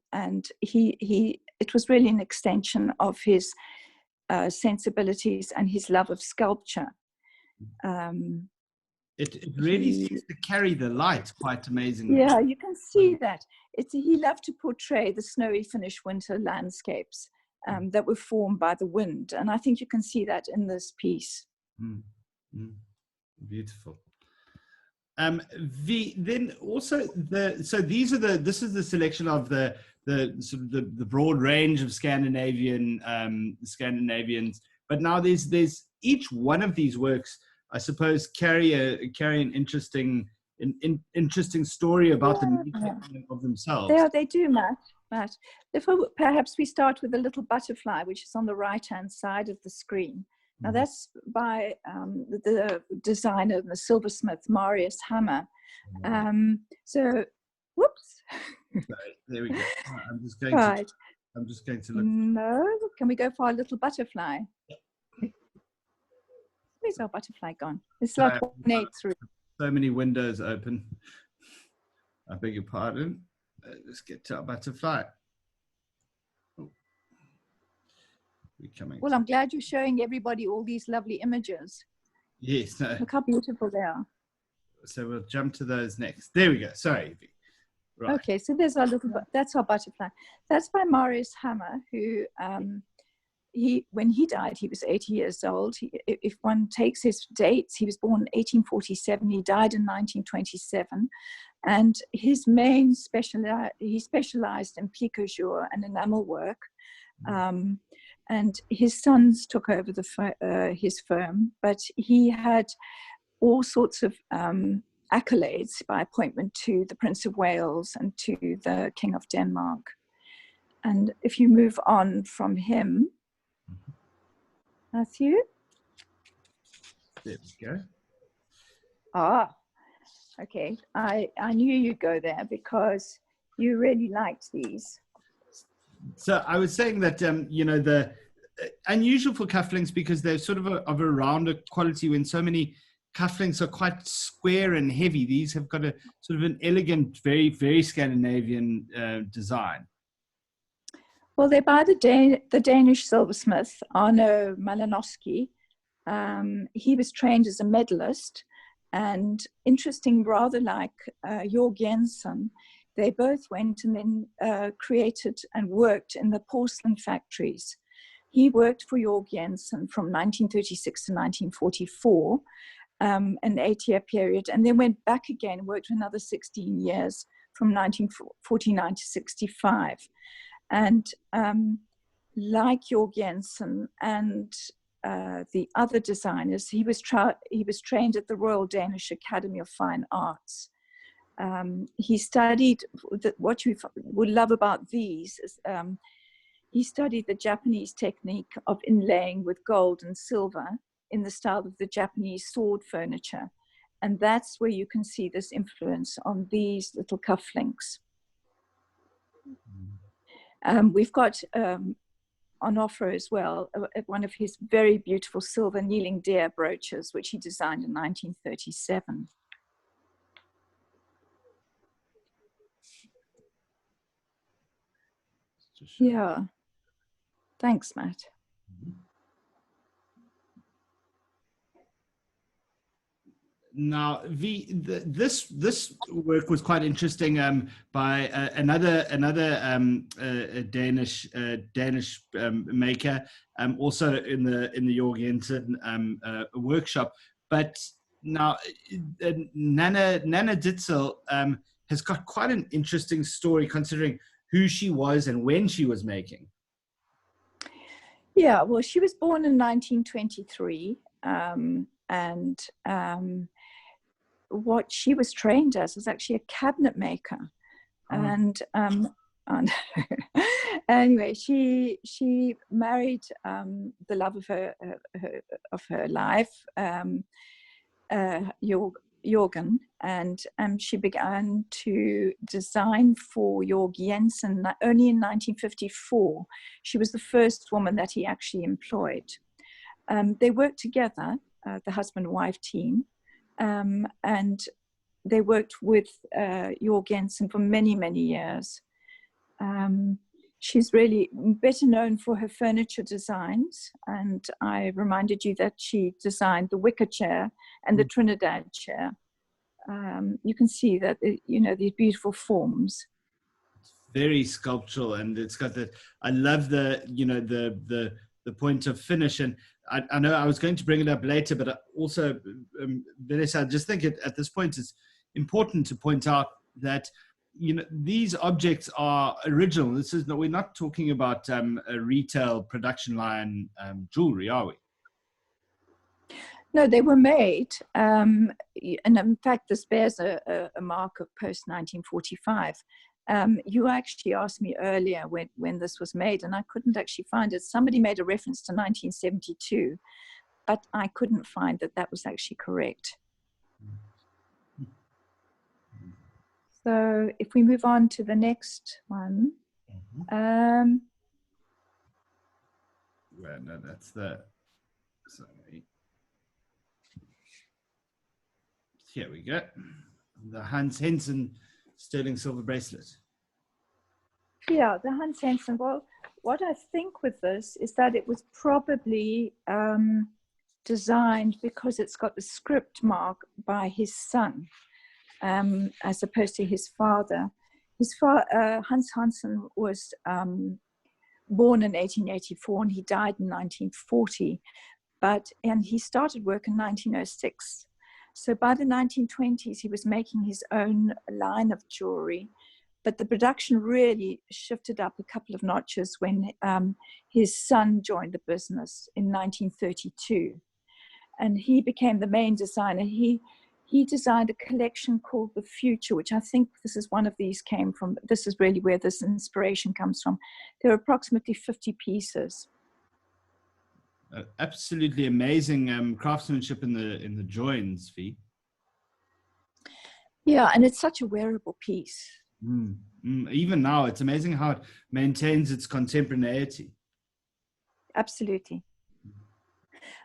it was really an extension of his sensibilities and his love of sculpture. It really seems to carry the light quite amazingly. Yeah, you can see that. He loved to portray the snowy Finnish winter landscapes that were formed by the wind, and I think you can see that in this piece. Beautiful. Then also this is the selection of the sort of the broad range of Scandinavians, but now there's each one of these works, I suppose, carry an interesting story about the making of themselves. They do, Matt. Perhaps we start with the little butterfly, which is on the right-hand side of the screen. Now that's by the designer and the silversmith Marius Hammer. So, whoops. Right, there we go. I'm just going to look. No, can we go for our little butterfly? Where's our butterfly gone? It's like 183. So many windows open. I beg your pardon. Let's get to our butterfly. Well, I'm glad you're showing everybody all these lovely images. Yes. No. Look how beautiful they are. So we'll jump to those next. There we go. Sorry, Evie. Right. Okay, so there's that's our butterfly. That's by Marius Hammer, who when he died, he was 80 years old. If one takes his dates, he was born in 1847. He died in 1927, and his main he specialized in pico-jour and enamel work. And his sons took over his firm, but he had all sorts of accolades by appointment to the Prince of Wales and to the King of Denmark. And if you move on from him, Matthew. There we go. Ah, okay. I knew you'd go there because you really liked these. So I was saying that, the unusual for cufflinks because they're sort of a rounded quality when so many cufflinks are quite square and heavy. These have got a sort of an elegant, very, very Scandinavian design. Well, they're by the Danish silversmith, Arno Malinowski. He was trained as a medalist, and interesting, rather like Georg Jensen, they both went and then created and worked in the porcelain factories. He worked for Georg Jensen from 1936 to 1944, an 8-year period, and then went back again, worked for another 16 years from 1949 to 65. And like Georg Jensen and the other designers, he was trained at the Royal Danish Academy of Fine Arts. He studied, what you would love about these is he studied the Japanese technique of inlaying with gold and silver in the style of the Japanese sword furniture. And that's where you can see this influence on these little cufflinks. We've got on offer as well, one of his very beautiful silver kneeling deer brooches, which he designed in 1937. Yeah, thanks, Matt. Now, this work was quite interesting by another Danish maker, also in the Georg Jensen workshop. But now, Nana Ditzel has got quite an interesting story, considering who she was and when she was making. Yeah, well, she was born in 1923, what she was trained as was actually a cabinet maker. And anyway, she married the love of her life, Jorgen, and she began to design for Georg Jensen only in 1954. She was the first woman that he actually employed. They worked together, the husband-wife team, and they worked with Georg Jensen for many, many years. She's really better known for her furniture designs, and I reminded you that she designed the wicker chair and the Trinidad chair. You can see that, you know, these beautiful forms. It's very sculptural, and it's got the, I love the, you know, the point of finish. And I know I was going to bring it up later, but also, Vanessa, I just think at this point it's important to point out that, you know, these objects are original. This is we're not talking about a retail production line jewelry, are we? No, they were made, and in fact, this bears a mark of post-1945. You actually asked me earlier when this was made, and I couldn't actually find it. Somebody made a reference to 1972, but I couldn't find that was actually correct. So if we move on to the next one. Well, no, that's the, sorry. Here we go. The Hans Hensen sterling silver bracelet. Yeah, the Hans Hensen. Well, what I think with this is that it was probably designed because it's got the script mark by his son, as opposed to his father. His father, Hans Hensen, was born in 1884 and he died in 1940, and he started work in 1906. So by the 1920s, he was making his own line of jewelry, but the production really shifted up a couple of notches when his son joined the business in 1932. And he became the main designer. He designed a collection called The Future, which I think this is one of these came from. This is really where this inspiration comes from. There are approximately 50 pieces. Absolutely amazing craftsmanship in the joins, Fee. Yeah, and it's such a wearable piece. Even now, it's amazing how it maintains its contemporaneity. Absolutely.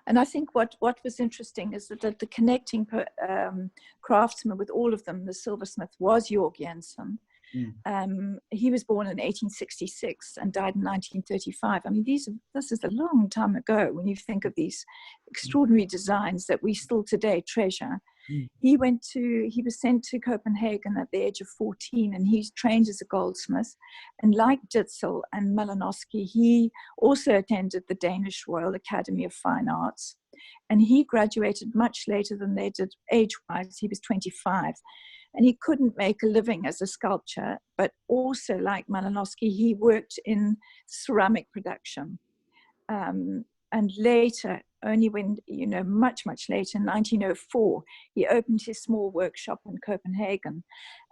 And I think what was interesting is that the connecting craftsman with all of them, the silversmith, was Georg Jensen. He was born in 1866 and died in 1935. I mean, this is a long time ago when you think of these extraordinary designs that we still today treasure. He was sent to Copenhagen at the age of 14, and he's trained as a goldsmith. And like Ditzel and Malinowski, he also attended the Danish Royal Academy of Fine Arts. And he graduated much later than they did age-wise. He was 25. And he couldn't make a living as a sculptor, but also like Malinowski, he worked in ceramic production. And later, only when, you know, much, much later, in 1904, he opened his small workshop in Copenhagen.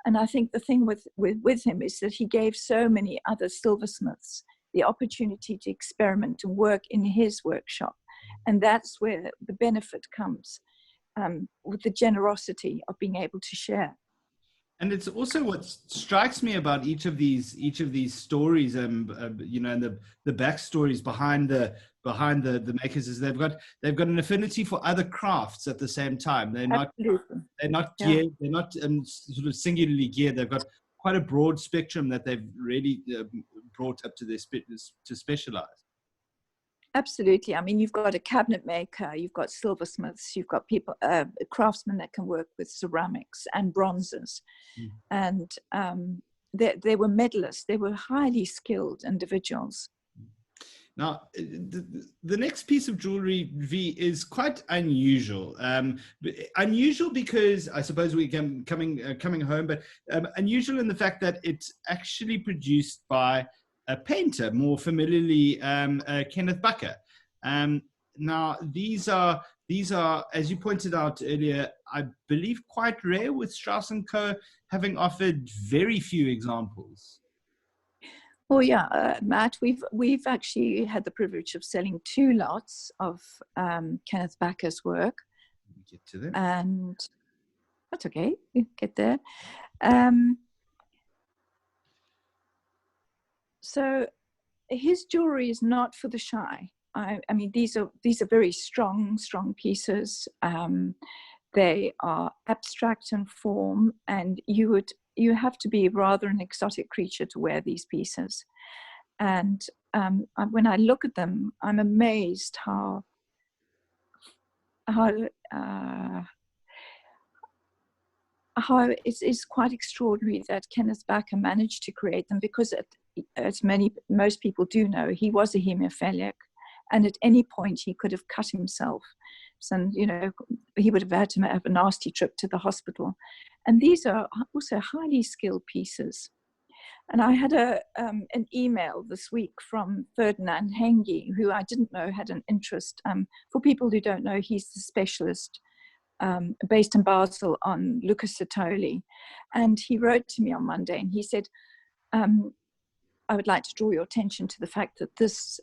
And I think the thing with him is that he gave so many other silversmiths the opportunity to experiment and work in his workshop. And that's where the benefit comes, with the generosity of being able to share. And it's also what strikes me about each of these stories, and the backstories behind the makers is they've got an affinity for other crafts at the same time. They're not geared, they're not sort of singularly geared. They've got quite a broad spectrum that they've really brought up to to specialize. Absolutely. I mean, you've got a cabinet maker, you've got silversmiths, you've got people, craftsmen that can work with ceramics and bronzes. And they were medalists. They were highly skilled individuals. Now, the next piece of jewelry, V, is quite unusual. Unusual because I suppose we're coming home, but unusual in the fact that it's actually produced by a painter, more familiarly Kenneth Bacher. Now, these are, as you pointed out earlier, I believe quite rare, with Strauss & Co. having offered very few examples. Oh yeah, Matt, we've actually had the privilege of selling 2 lots of Kenneth Bacher's work. Get to them. And that's okay, we get there. So his jewelry is not for the shy. I mean, these are very strong pieces. They are abstract in form, and you have to be rather an exotic creature to wear these pieces. And when I look at them, I'm amazed how it is quite extraordinary that Kenneth Bacher managed to create them, because as most people do know, he was a hemophiliac, and at any point he could have cut himself. And he would have had to have a nasty trip to the hospital. And these are also highly skilled pieces. And I had an email this week from Ferdinand Hengi, who I didn't know had an interest. For people who don't know, he's the specialist based in Basel on Lucas Sertoli. And he wrote to me on Monday, and he said, I would like to draw your attention to the fact that this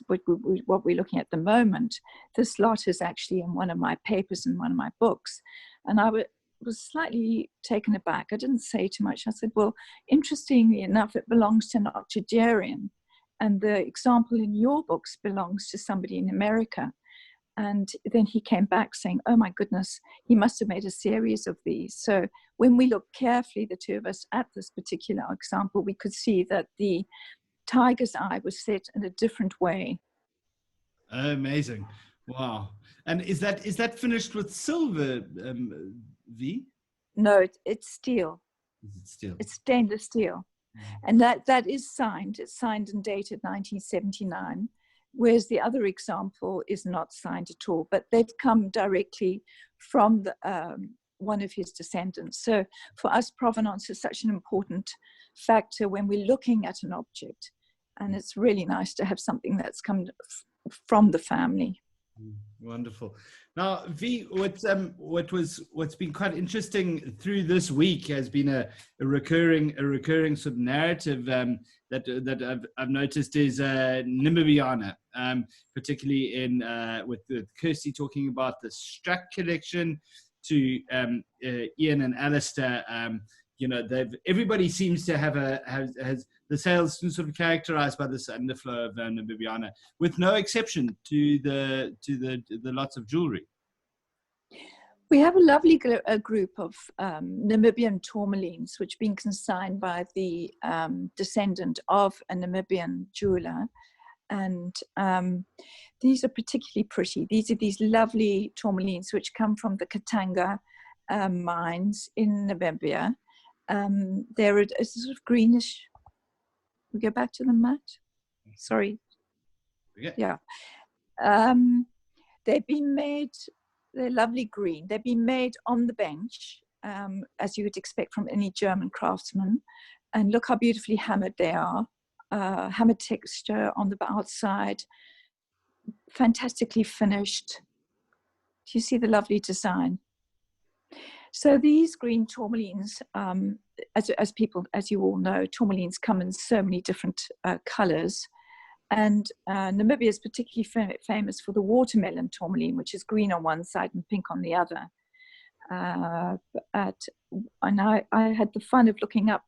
what we're looking at the moment, this lot is actually in one of my papers in one of my books. And I was slightly taken aback. I didn't say too much. I said, well, interestingly enough, it belongs to an octogenarian, and the example in your books belongs to somebody in America. And then he came back saying, oh my goodness, he must have made a series of these. So when we looked carefully, the two of us, at this particular example, we could see that the tiger's eye was set in a different way. Amazing. Wow. And is that finished with silver, V? No, it's steel. Is it steel? It's stainless steel. And that is signed. It's signed and dated 1979, whereas the other example is not signed at all, but they've come directly from one of his descendants. So for us, provenance is such an important factor when we're looking at an object, and it's really nice to have something that's come from the family. Wonderful. Now, V, what's been quite interesting through this week has been a recurring sort of narrative that I've noticed is Namibiana, particularly with Kirsty talking about the Strack collection, to Ian and Alistair. Everybody seems to has the sales sort of characterized by this underflow of Namibiana, with no exception to the lots of jewelry. We have a lovely group of Namibian tourmalines, which have been consigned by the descendant of a Namibian jeweler. And these are particularly pretty. These are these lovely tourmalines which come from the Katanga mines in Namibia. They're a sort of greenish. We go back to them, Matt? Sorry. Yeah. They've been made, they're lovely green. They've been made on the bench, as you would expect from any German craftsman. And look how beautifully hammered they are. Hammered texture on the outside, fantastically finished. Do you see the lovely design? So these green tourmalines, as you all know, tourmalines come in so many different colors. And Namibia is particularly famous for the watermelon tourmaline, which is green on one side and pink on the other. And I had the fun of looking up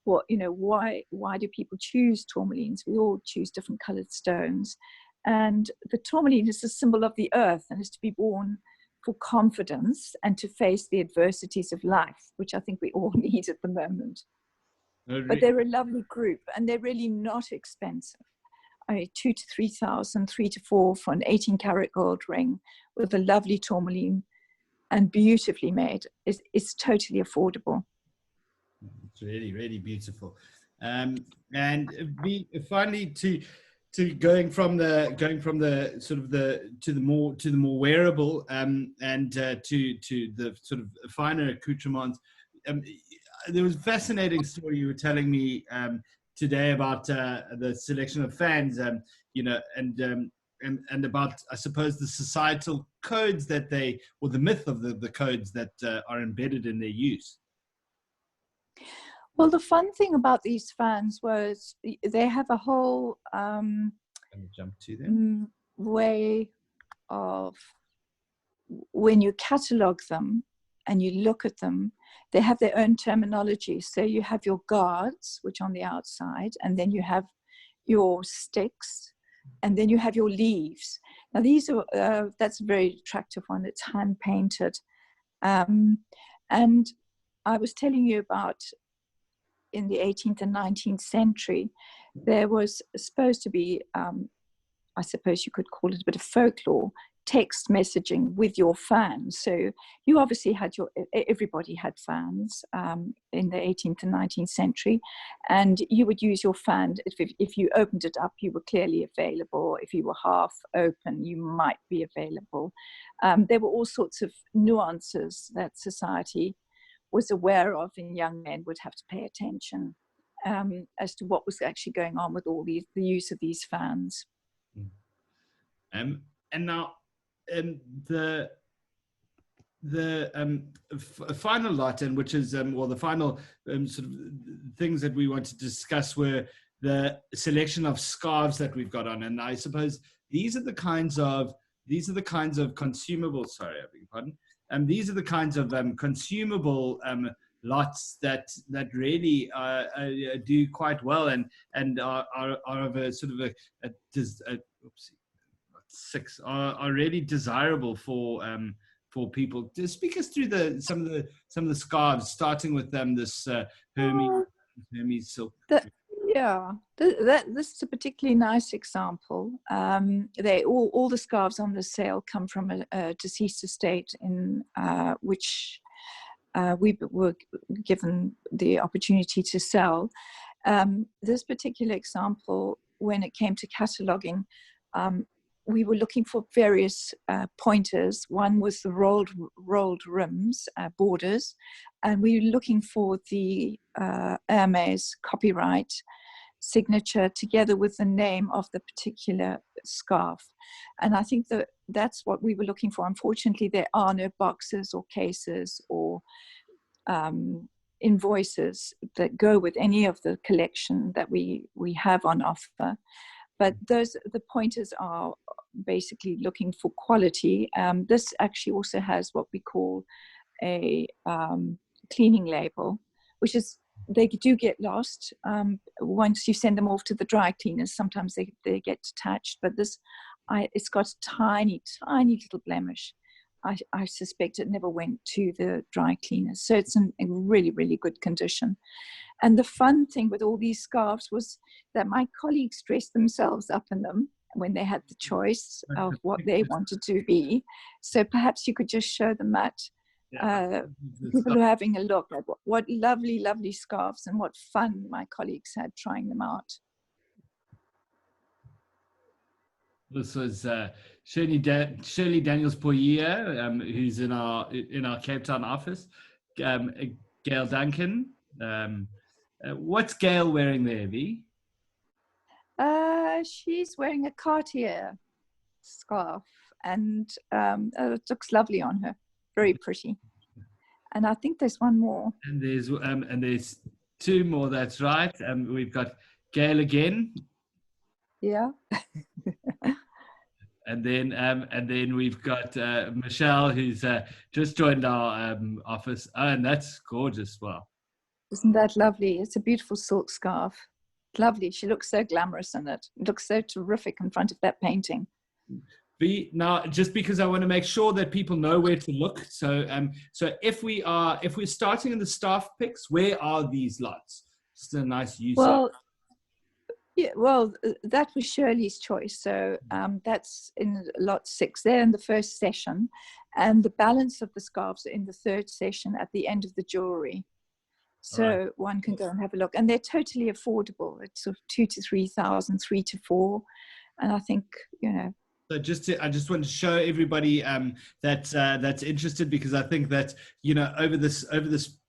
what, why do people choose tourmalines? We all choose different colored stones. And the tourmaline is a symbol of the earth and is to be worn for confidence and to face the adversities of life, which I think we all need at the moment. But they're a lovely group, and they're really not expensive. I mean, 2,000 to 3,000, 3 to 4 for an 18-karat gold ring with a lovely tourmaline and beautifully made. It's totally affordable. It's really, really beautiful. And finally to going from the sort of to the more wearable and to the sort of finer accoutrements. There was a fascinating story you were telling me today about the selection of fans, and about, I suppose, the societal codes that or the myth of the codes that are embedded in their use. Well, the fun thing about these fans was they have a whole way of, when you catalog them and you look at them, they have their own terminology. So you have your guards, which are on the outside, and then you have your sticks, and then you have your leaves. Now these are, that's a very attractive one. It's hand painted. And I was telling you about, in the 18th and 19th century, there was supposed to be, I suppose you could call it a bit of folklore, text messaging with your fans. So you obviously had everybody had fans in the 18th and 19th century, and you would use your fan. If you opened it up, you were clearly available. If you were half open, you might be available. There were all sorts of nuances that society was aware of, and young men would have to pay attention as to what was actually going on with all the use of these fans. And now the final lot, and which is well, the final sort of things that we want to discuss were the selection of scarves that we've got on, and I suppose these are the kinds of consumable. Sorry, I beg your pardon. These are the kinds of consumable lots that really do quite well and are of a sort of are really desirable for people. To speak us through some of the scarves, starting with this Hermes silk. This is a particularly nice example. All the scarves on the sale come from a deceased estate in which we were given the opportunity to sell. This particular example, when it came to cataloguing, we were looking for various pointers. One was the rolled rims, borders, and we were looking for the Hermes copyright signature together with the name of the particular scarf. And I think that's what we were looking for. Unfortunately, there are no boxes or cases or invoices that go with any of the collection that we have on offer. But the pointers are basically looking for quality. This actually also has what we call a cleaning label, which is, they do get lost once you send them off to the dry cleaners. Sometimes they get detached, but it's got a tiny little blemish. I suspect it never went to the dry cleaners, so it's in really, really good condition. And the fun thing with all these scarves was that my colleagues dressed themselves up in them when they had the choice of what they wanted to be. So perhaps you could just show them that. People are having a look at what lovely, lovely scarves, and what fun my colleagues had trying them out. This was Shirley Daniels-Poirier, who's in our Cape Town office. Gail Duncan. What's Gail wearing there, V? She's wearing a Cartier scarf, and it looks lovely on her. Very pretty. And I think there's one more. And there's two more. That's right. We've got Gail again. Yeah. And then we've got Michelle, who's just joined our office. Oh, and that's gorgeous. Wow. Isn't that lovely? It's a beautiful silk scarf. Lovely. She looks so glamorous in it. It looks so terrific in front of that painting. Now, just because I want to make sure that people know where to look. So, so if we're starting in the staff picks, where are these lots? Just a nice use. Well, yeah, well, that was Shirley's choice. So that's in lot 6 there in the first session, and the balance of the scarves are in the third session at the end of the jewellery. So one can go and have a look, and they're totally affordable. It's sort of 2,000 to 3,000, 3,000 to 4,000, and I think, you know. So I just want to show everybody that's interested, because I think that, you know, over this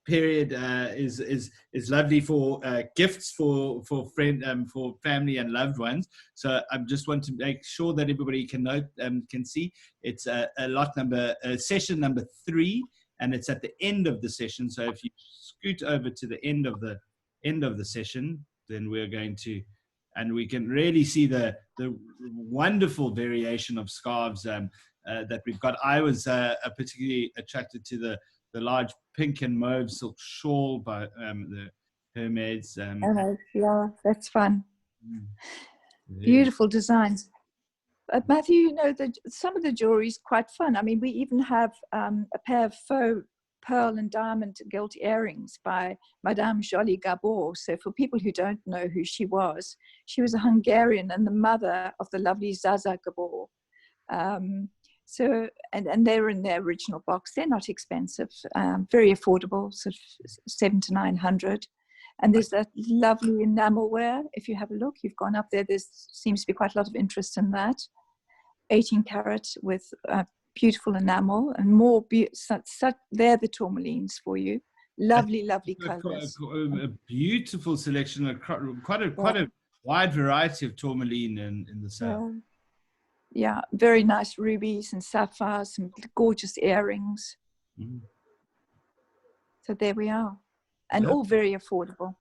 period is lovely for gifts for family and loved ones. So I just want to make sure that everybody can note can see it's a lot number session number 3, and it's at the end of the session. So if you scoot over to the end of the session, then we're going to, and we can really see the wonderful variation of scarves that we've got. I was particularly attracted to the large pink and mauve silk shawl by the Hermès. Yeah, that's fun. Beautiful designs. Matthew, you know, some of the jewelry is quite fun. I mean, we even have a pair of faux pearl and diamond gilt earrings by Madame Jolie Gabor. So for people who don't know who she was a Hungarian and the mother of the lovely Zaza Gabor. So, and they're in their original box. They're not expensive, very affordable, sort of 700 to 900. And there's that lovely enamelware. If you have a look, you've gone up there. There seems to be quite a lot of interest in that. 18 karat with beautiful enamel and more. They're the tourmalines for you. Lovely, lovely colors. A beautiful selection. Quite a wide variety of tourmaline in the south. Yeah, very nice rubies and sapphires, some gorgeous earrings. So there we are, and all very affordable.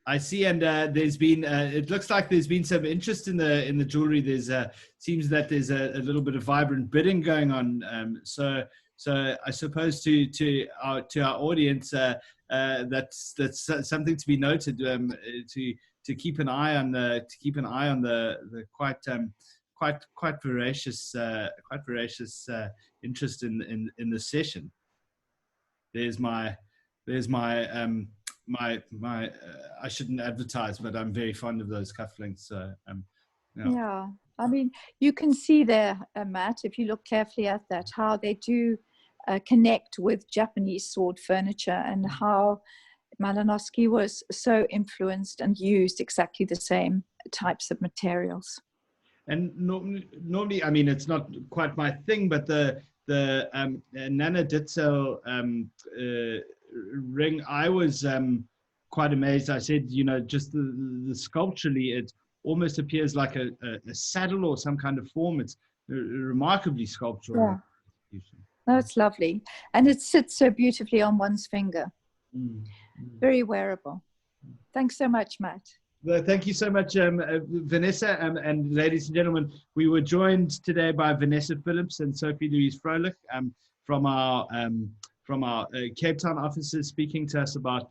I see, and there's been. It looks like there's been some interest in the jewelry. There's seems that there's a little bit of vibrant bidding going on. So I suppose to our audience, that's something to be noted. To keep an eye on the quite voracious interest in the session. There's my I shouldn't advertise, but I'm very fond of those cufflinks. So yeah, I mean, you can see there, Matt, if you look carefully at that, how they do connect with Japanese sword furniture, and how Malinowski was so influenced and used exactly the same types of materials. And normally, I mean, it's not quite my thing, but the Nana Ditzel ring, I was quite amazed. I said, you know, just the sculpturally, it almost appears like a saddle or some kind of form. It's remarkably sculptural. Yeah. No, it's lovely. And it sits so beautifully on one's finger. Very wearable. Thanks so much, Matt. Well, thank you so much, Vanessa. And ladies and gentlemen, we were joined today by Vanessa Phillips and Sophie-Louise Fröhlich from our Cape Town offices, speaking to us about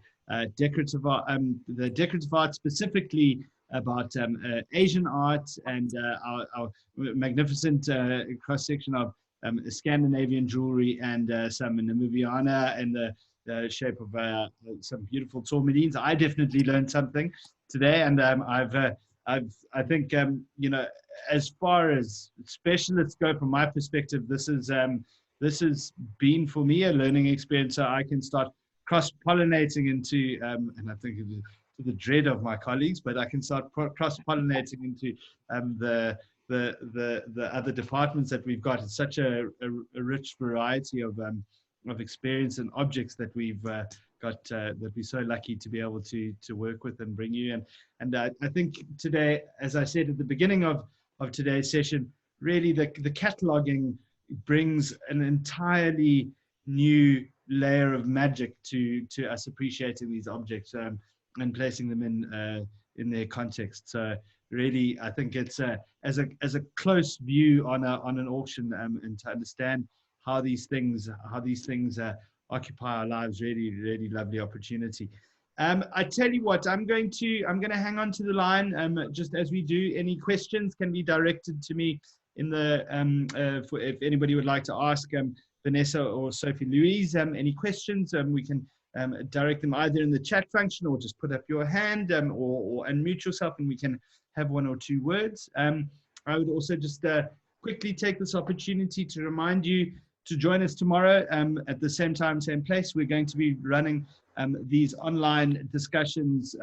decorative art, the decorative art, specifically about Asian art, and our magnificent cross-section of Scandinavian jewelry and some Namibiana in the shape of some beautiful tourmalines. I definitely learned something today, and I think you know, as far as specialists go, from my perspective, this has been for me a learning experience, so I can start cross-pollinating into and I think to the dread of my colleagues, but I can start cross-pollinating into the other departments that we've got. It's such a rich variety of experience and objects that we've got, that we're so lucky to be able to work with and bring you. And I think today, as I said at the beginning of today's session, really the cataloging brings an entirely new layer of magic to us appreciating these objects and placing them in their context. So really, I think it's as a close view on an auction, and to understand how these things occupy our lives. Really, really lovely opportunity. I tell you what, I'm going to hang on to the line, just as we do. Any questions can be directed to me in the if anybody would like to ask Vanessa or Sophie-Louise any questions. We can direct them either in the chat function, or just put up your hand, or unmute yourself, and we can have one or two words. I would also just quickly take this opportunity to remind you to join us tomorrow at the same time, same place. We're going to be running these online discussions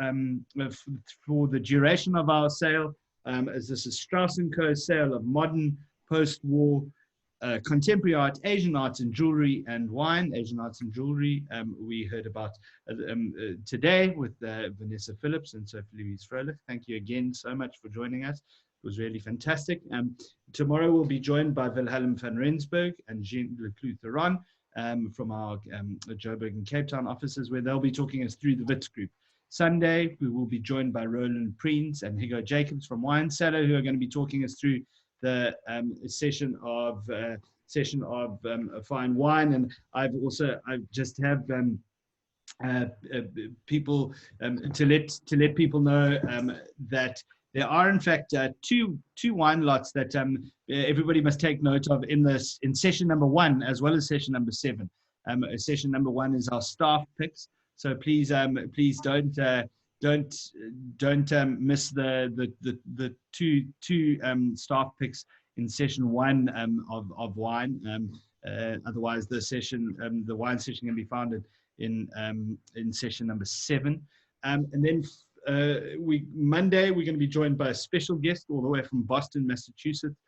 for the duration of our sale, as this is Strauss & Co. sale of modern, post-war, contemporary art, Asian art and jewelry, and wine. Asian arts and jewelry we heard about today with Vanessa Phillips and Sophie-Louise Fröhlich. Thank you again so much for joining us. It was really fantastic. Tomorrow we'll be joined by Wilhelm van Rensburg and Jean Leclue-Theron from our Joburg and Cape Town offices, where they'll be talking us through the Wits Group. Sunday, we will be joined by Roland Preens and Higo Jacobs from Wine Cellar, who are going to be talking us through the session of fine wine. And I just have people to let people know that there are in fact two wine lots that everybody must take note of in session number 1 as well as session number 7. Session number 1 is our staff picks, so please don't miss the two staff picks in session 1 of wine. Otherwise, the wine session can be found in session number 7, and then. Monday, we're going to be joined by a special guest all the way from Boston, Massachusetts.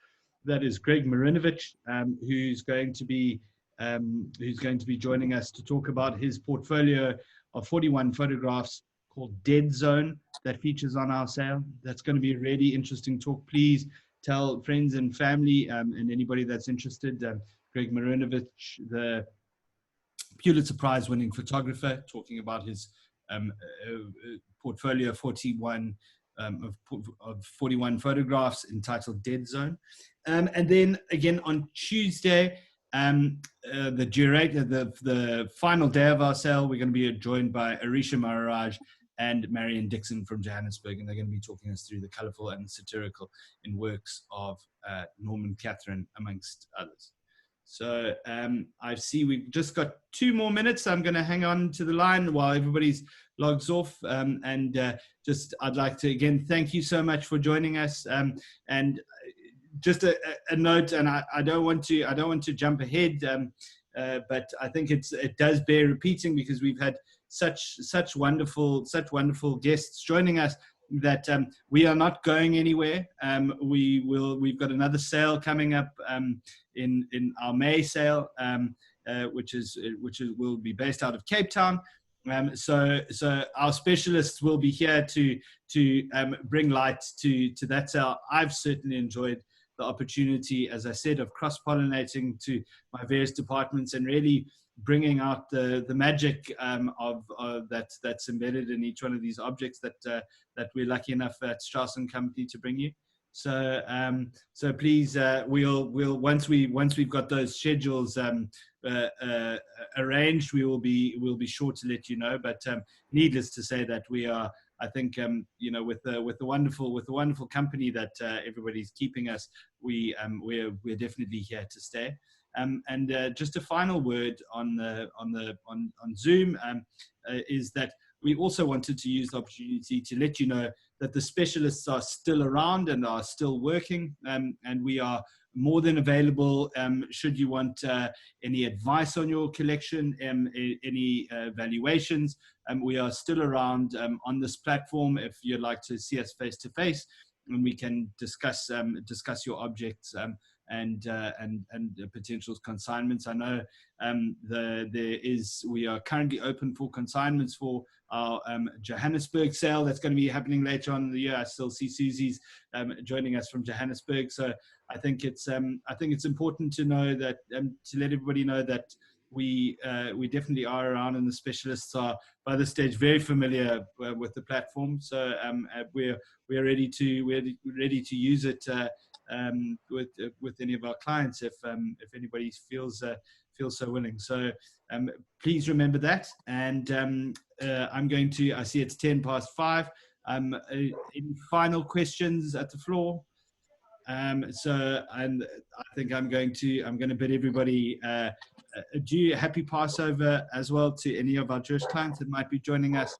That is Greg Marinovich, who's going to be joining us to talk about his portfolio of 41 photographs called Dead Zone that features on our sale. That's going to be a really interesting talk. Please tell friends and family and anybody that's interested. Greg Marinovich, the Pulitzer Prize winning photographer, talking about his portfolio of 41 photographs entitled Dead Zone. And then again on Tuesday, the final day of our sale, we're going to be joined by Arisha Maharaj and Marion Dixon from Johannesburg, and they're going to be talking us through the colorful and satirical in works of Norman Catherine, amongst others. So I see we've just got 2 more minutes. I'm going to hang on to the line while everybody's logs off. I'd like to again thank you so much for joining us. And just a note, and I don't want to jump ahead, but I think it does bear repeating, because we've had such wonderful guests joining us, that we are not going anywhere. We've got another sale coming up in our May sale, which will be based out of Cape Town. So our specialists will be here to bring light to that sale. I've certainly enjoyed the opportunity, as I said, of cross-pollinating to my various departments and really bringing out the magic of that's embedded in each one of these objects that we're lucky enough at Strauss & Company to bring you. So please, we'll once we've got those schedules arranged, we'll be sure to let you know. But needless to say that we are, I think, with the wonderful company that everybody's keeping us, we're definitely here to stay. And just a final word on Zoom is that we also wanted to use the opportunity to let you know that the specialists are still around and are still working, and we are more than available should you want any advice on your collection, any valuations. We are still around on this platform if you'd like to see us face to face, and we can discuss your objects and potential consignments. I know we are currently open for consignments for our Johannesburg sale that's going to be happening later on in the year. I still see Susie's joining us from Johannesburg, so I think it's important to know that to let everybody know that we definitely are around, and the specialists are by this stage very familiar with the platform. So we're ready to use it with any of our clients if anybody feels so willing. So please remember that. And I see it's 5:10. Any final questions at the floor? So I think I'm going to bid everybody adieu. Happy Passover as well to any of our Jewish clients that might be joining us.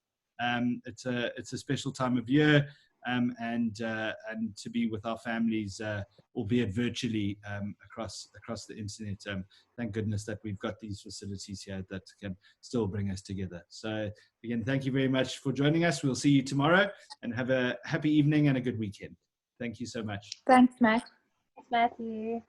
It's a special time of year, and to be with our families, albeit virtually, across the internet. Thank goodness that we've got these facilities here that can still bring us together. So again, thank you very much for joining us. We'll see you tomorrow, and have a happy evening and a good weekend. Thank you so much. Thanks, Matt. Thanks, Matthew.